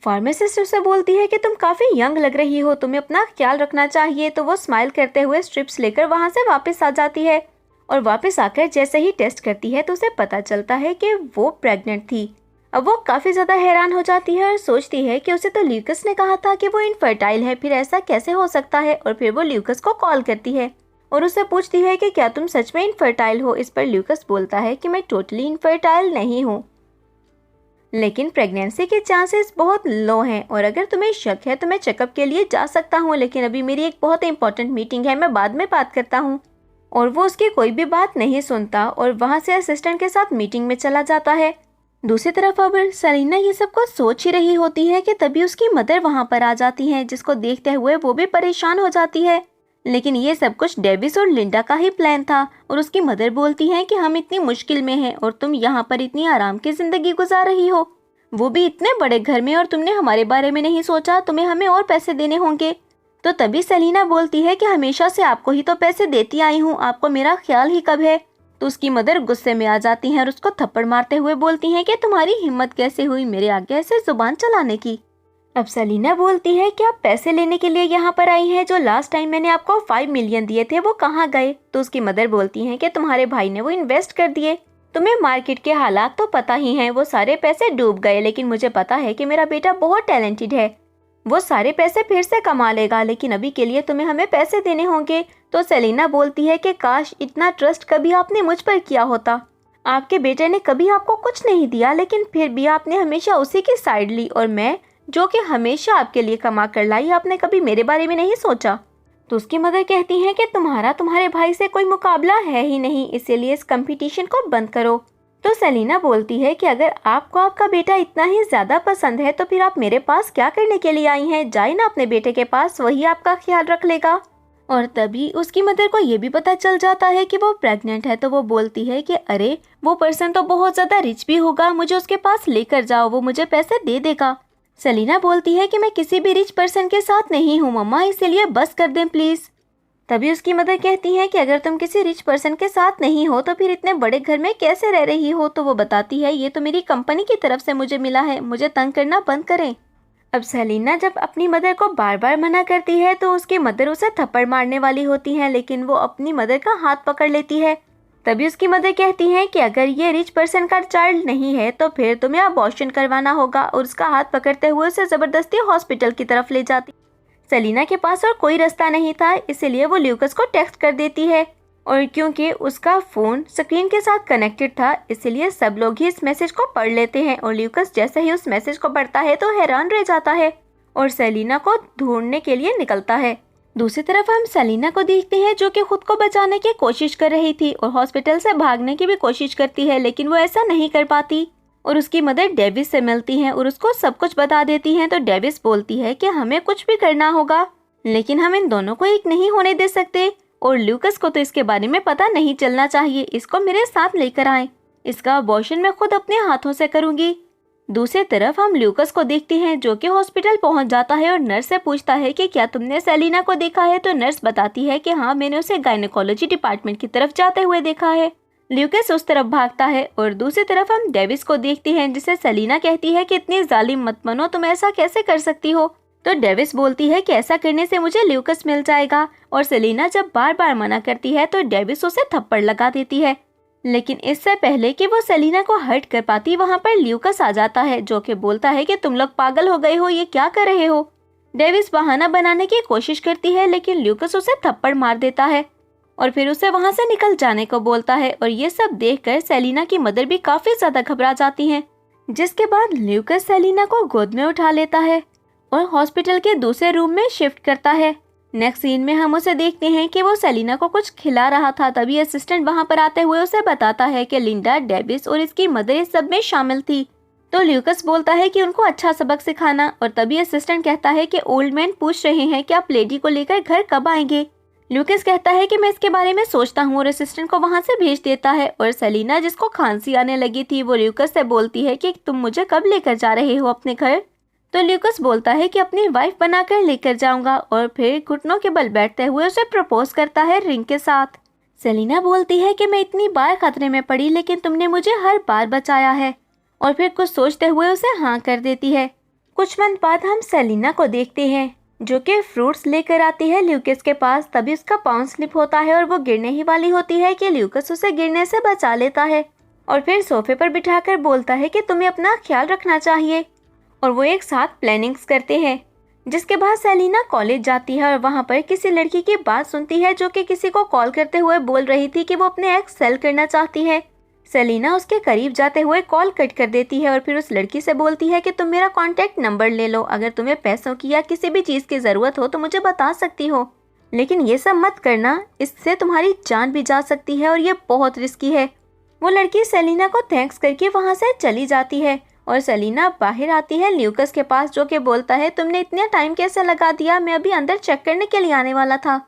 फार्मासिस्ट उसे बोलती है कि तुम काफ़ी यंग लग रही हो, तुम्हें अपना ख्याल रखना चाहिए। तो वो स्माइल करते हुए स्ट्रिप्स लेकर वहाँ से वापस आ जाती है और वापस आकर जैसे ही टेस्ट करती है तो उसे पता चलता है कि वो प्रेग्नेंट थी। अब वो काफ़ी ज़्यादा हैरान हो जाती है और सोचती है कि उसे तो ल्यूकस ने कहा था कि वो इनफर्टाइल है, फिर ऐसा कैसे हो सकता है। और फिर वो ल्यूकस को कॉल करती है और उससे पूछती है कि क्या तुम सच में इनफर्टाइल हो। इस पर ल्यूकस बोलता है कि मैं टोटली इनफर्टाइल नहीं हूँ, लेकिन प्रेगनेंसी के चांसेस बहुत लो हैं और अगर तुम्हें शक है तो मैं चेकअप के लिए जा सकता हूँ, लेकिन अभी मेरी एक बहुत इंपॉर्टेंट मीटिंग है, मैं बाद में बात करता हूँ। और वो उसकी कोई भी बात नहीं सुनता और वहाँ से असिस्टेंट के साथ मीटिंग में चला जाता है। दूसरी तरफ अब सेलिना ये सब कुछ सोच ही रही होती है कि तभी उसकी मदर वहाँ पर आ जाती हैं, जिसको देखते हुए वो भी परेशान हो जाती है। लेकिन ये सब कुछ डेविस और लिंडा का ही प्लान था और उसकी मदर बोलती हैं कि हम इतनी मुश्किल में हैं और तुम यहाँ पर इतनी आराम की जिंदगी गुजार रही हो, वो भी इतने बड़े घर में, और तुमने हमारे बारे में नहीं सोचा, तुम्हें हमें और पैसे देने होंगे। तो तभी सेलिना बोलती है कि हमेशा से आपको ही तो पैसे देती आई हूँ, आपको मेरा ख्याल ही कब है। तो उसकी मदर गुस्से में आ जाती हैं और उसको थप्पड़ मारते हुए बोलती हैं कि तुम्हारी हिम्मत कैसे हुई मेरे आगे ऐसे जुबान चलाने की। अब सेलिना बोलती है कि आप पैसे लेने के लिए यहाँ पर आई हैं, जो लास्ट टाइम मैंने आपको 5 मिलियन दिए थे वो कहाँ गए। तो उसकी मदर बोलती हैं कि तुम्हारे भाई ने वो इन्वेस्ट कर दिए, तुम्हें मार्केट के हालात तो पता ही हैं, वो सारे पैसे डूब गए। लेकिन मुझे पता है कि मेरा बेटा बहुत टैलेंटेड है, वो सारे पैसे फिर से कमा लेगा, लेकिन अभी के लिए तुम्हें हमें पैसे देने होंगे। तो सेलिना बोलती है कि काश इतना ट्रस्ट कभी आपने मुझ पर किया होता, आपके बेटे ने कभी आपको कुछ नहीं दिया, लेकिन फिर भी आपने हमेशा उसी की साइड ली, और मैं जो कि हमेशा आपके लिए कमा कर लाई, आपने कभी मेरे बारे में नहीं सोचा। तो उसकी मदर कहती हैं कि तुम्हारे भाई से कोई मुकाबला है ही नहीं, इसीलिए इस कंपटीशन को बंद करो। तो सेलिना बोलती है कि अगर आपको आपका बेटा इतना ही ज़्यादा पसंद है तो फिर आप मेरे पास क्या करने के लिए आई हैं, जाए ना अपने बेटे के पास, वही आपका ख्याल रख लेगा। और तभी उसकी मदर को ये भी पता चल जाता है कि वो प्रेग्नेंट है। तो वो बोलती है कि अरे वो पर्सन तो बहुत ज़्यादा रिच भी होगा, मुझे उसके पास लेकर जाओ, वो मुझे पैसे दे देगा। सेलिना बोलती है कि मैं किसी भी रिच पर्सन के साथ नहीं हूँ मम्मा, इसीलिए बस कर दें प्लीज़। तभी उसकी मदर कहती हैं कि अगर तुम किसी रिच पर्सन के साथ नहीं हो तो फिर इतने बड़े घर में कैसे रह रही हो। तो वो बताती है ये तो मेरी कंपनी की तरफ से मुझे मिला है, मुझे तंग करना बंद करें। अब सेलिना जब अपनी मदर को बार बार मना करती है तो उसकी मदर उसे थप्पड़ मारने वाली होती हैं, लेकिन वो अपनी मदर का हाथ पकड़ लेती है। तभी उसकी मदर कहती हैं कि अगर ये रिच पर्सन का चाइल्ड नहीं है तो फिर तुम्हें अबॉर्शन करवाना होगा, और उसका हाथ पकड़ते हुए उसे ज़बरदस्ती हॉस्पिटल की तरफ ले जाती। सेलिना के पास और कोई रास्ता नहीं था, इसीलिए वो ल्यूकस को टेक्स्ट कर देती है, और क्योंकि उसका फ़ोन स्क्रीन के साथ कनेक्टेड था इसलिए सब लोग ही इस मैसेज को पढ़ लेते हैं। और ल्यूकस जैसे ही उस मैसेज को पढ़ता है तो हैरान रह जाता है और सेलिना को ढूंढने के लिए निकलता है। दूसरी तरफ हम सेलिना को देखते हैं जो कि खुद को बचाने की कोशिश कर रही थी और हॉस्पिटल से भागने की भी कोशिश करती है, लेकिन वो ऐसा नहीं कर पाती। और उसकी मदर डेविस से मिलती हैं और उसको सब कुछ बता देती हैं। तो डेविस बोलती है कि हमें कुछ भी करना होगा, लेकिन हम इन दोनों को एक नहीं होने दे सकते, और ल्यूकस को तो इसके बारे में पता नहीं चलना चाहिए, इसको मेरे साथ लेकर आए, इसका अबॉर्शन मैं खुद अपने हाथों से करूंगी। दूसरी तरफ हम ल्यूकस को देखते हैं जो कि हॉस्पिटल पहुंच जाता है और नर्स से पूछता है कि क्या तुमने सेलिना को देखा है। तो नर्स बताती है कि हाँ, मैंने उसे गायनेकोलॉजी डिपार्टमेंट की तरफ जाते हुए देखा है। ल्यूकस उस तरफ भागता है और दूसरी तरफ हम डेविस को देखते हैं जिसे सेलिना कहती है कि इतनी जालिम मत बनो, तुम ऐसा कैसे कर सकती हो। तो डेविस बोलती है कि ऐसा करने से मुझे ल्यूकस मिल जाएगा, और सेलिना जब बार बार मना करती है तो डेविस उसे थप्पड़ लगा देती है। लेकिन इससे पहले कि वो सेलिना को हर्ट कर पाती, वहाँ पर ल्यूकस आ जाता है जो कि बोलता है कि तुम लोग पागल हो गए हो, ये क्या कर रहे हो। डेविस बहाना बनाने की कोशिश करती है, लेकिन ल्यूकस उसे थप्पड़ मार देता है और फिर उसे वहाँ से निकल जाने को बोलता है। और ये सब देखकर सेलिना की मदर भी काफी ज्यादा घबरा जाती हैं, जिसके बाद ल्यूकस सेलिना को गोद में उठा लेता है और हॉस्पिटल के दूसरे रूम में शिफ्ट करता है। नेक्स्ट सीन में हम उसे देखते हैं कि वो सेलिना को कुछ खिला रहा था। तभी असिस्टेंट वहां पर आते हुए उसे बताता है कि लिंडा, डेविस और इसकी मदर इस सब में शामिल थी। तो ल्यूकस बोलता है कि उनको अच्छा सबक सिखाना, और तभी असिस्टेंट कहता है कि ओल्ड मैन पूछ रहे हैं कि आप लेडी को लेकर घर कब आएंगे। ल्यूकस कहता है कि मैं इसके बारे में सोचता हूँ, और असिस्टेंट को वहाँ से भेज देता है। और सेलिना, जिसको खांसी आने लगी थी, वो ल्यूकस से बोलती है कि तुम मुझे कब लेकर जा रहे हो अपने घर। तो ल्यूकस बोलता है कि अपनी वाइफ बनाकर लेकर जाऊंगा और फिर घुटनों के बल बैठते हुए उसे प्रपोज करता है रिंग के साथ। सेलिना बोलती है कि मैं इतनी बार खतरे में पड़ी लेकिन तुमने मुझे हर बार बचाया है, और फिर कुछ सोचते हुए उसे हाँ कर देती है। कुछ मंथ बाद हम सेलिना को देखते हैं जो कि फ्रूट्स लेकर आती है ल्यूकस के पास। तभी उसका पाँव स्लिप होता है और वो गिरने ही वाली होती है कि ल्यूकस उसे गिरने से बचा लेता है और फिर सोफे पर बिठाकर बोलता है कि तुम्हें अपना ख्याल रखना चाहिए, और वो एक साथ प्लानिंग्स करते हैं। जिसके बाद सेलिना कॉलेज जाती है और वहाँ पर किसी लड़की की बात सुनती है जो कि किसी को कॉल करते हुए बोल रही थी कि वो अपने एक्स सेल करना चाहती है। सेलिना उसके करीब जाते हुए कॉल कट कर देती है और फिर उस लड़की से बोलती है कि तुम मेरा कॉन्टैक्ट नंबर ले लो, अगर तुम्हें पैसों की या किसी भी चीज़ की ज़रूरत हो तो मुझे बता सकती हो, लेकिन ये सब मत करना, इससे तुम्हारी जान भी जा सकती है और ये बहुत रिस्की है। वो लड़की सेलिना को थैंक्स करके वहाँ से चली जाती है और सेलिना बाहर आती है ल्यूकस के पास जो कि बोलता है तुमने इतना टाइम कैसे लगा दिया, मैं अभी अंदर चेक करने के लिए आने वाला था।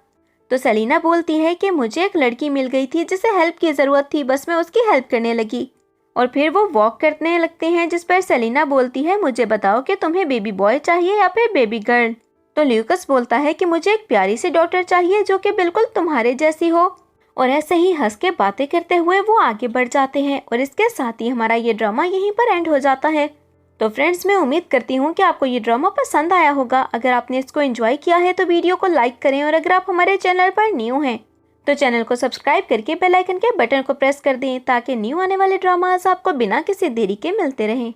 तो सेलिना बोलती है कि मुझे एक लड़की मिल गई थी जिसे हेल्प की ज़रूरत थी, बस मैं उसकी हेल्प करने लगी। और फिर वो वॉक करने लगते हैं जिस पर सेलिना बोलती है मुझे बताओ कि तुम्हें बेबी बॉय चाहिए या फिर बेबी गर्ल। तो ल्यूकस बोलता है कि मुझे एक प्यारी सी डॉटर चाहिए जो कि बिल्कुल तुम्हारे जैसी हो। और ऐसे ही हंस के बातें करते हुए वो आगे बढ़ जाते हैं और इसके साथ ही हमारा ये ड्रामा यहीं पर एंड हो जाता है। तो फ्रेंड्स, मैं उम्मीद करती हूँ कि आपको ये ड्रामा पसंद आया होगा। अगर आपने इसको एंजॉय किया है तो वीडियो को लाइक करें, और अगर आप हमारे चैनल पर न्यू हैं तो चैनल को सब्सक्राइब करके बेल आइकन के बटन को प्रेस कर दें ताकि न्यू आने वाले ड्रामास आपको बिना किसी देरी के मिलते रहें।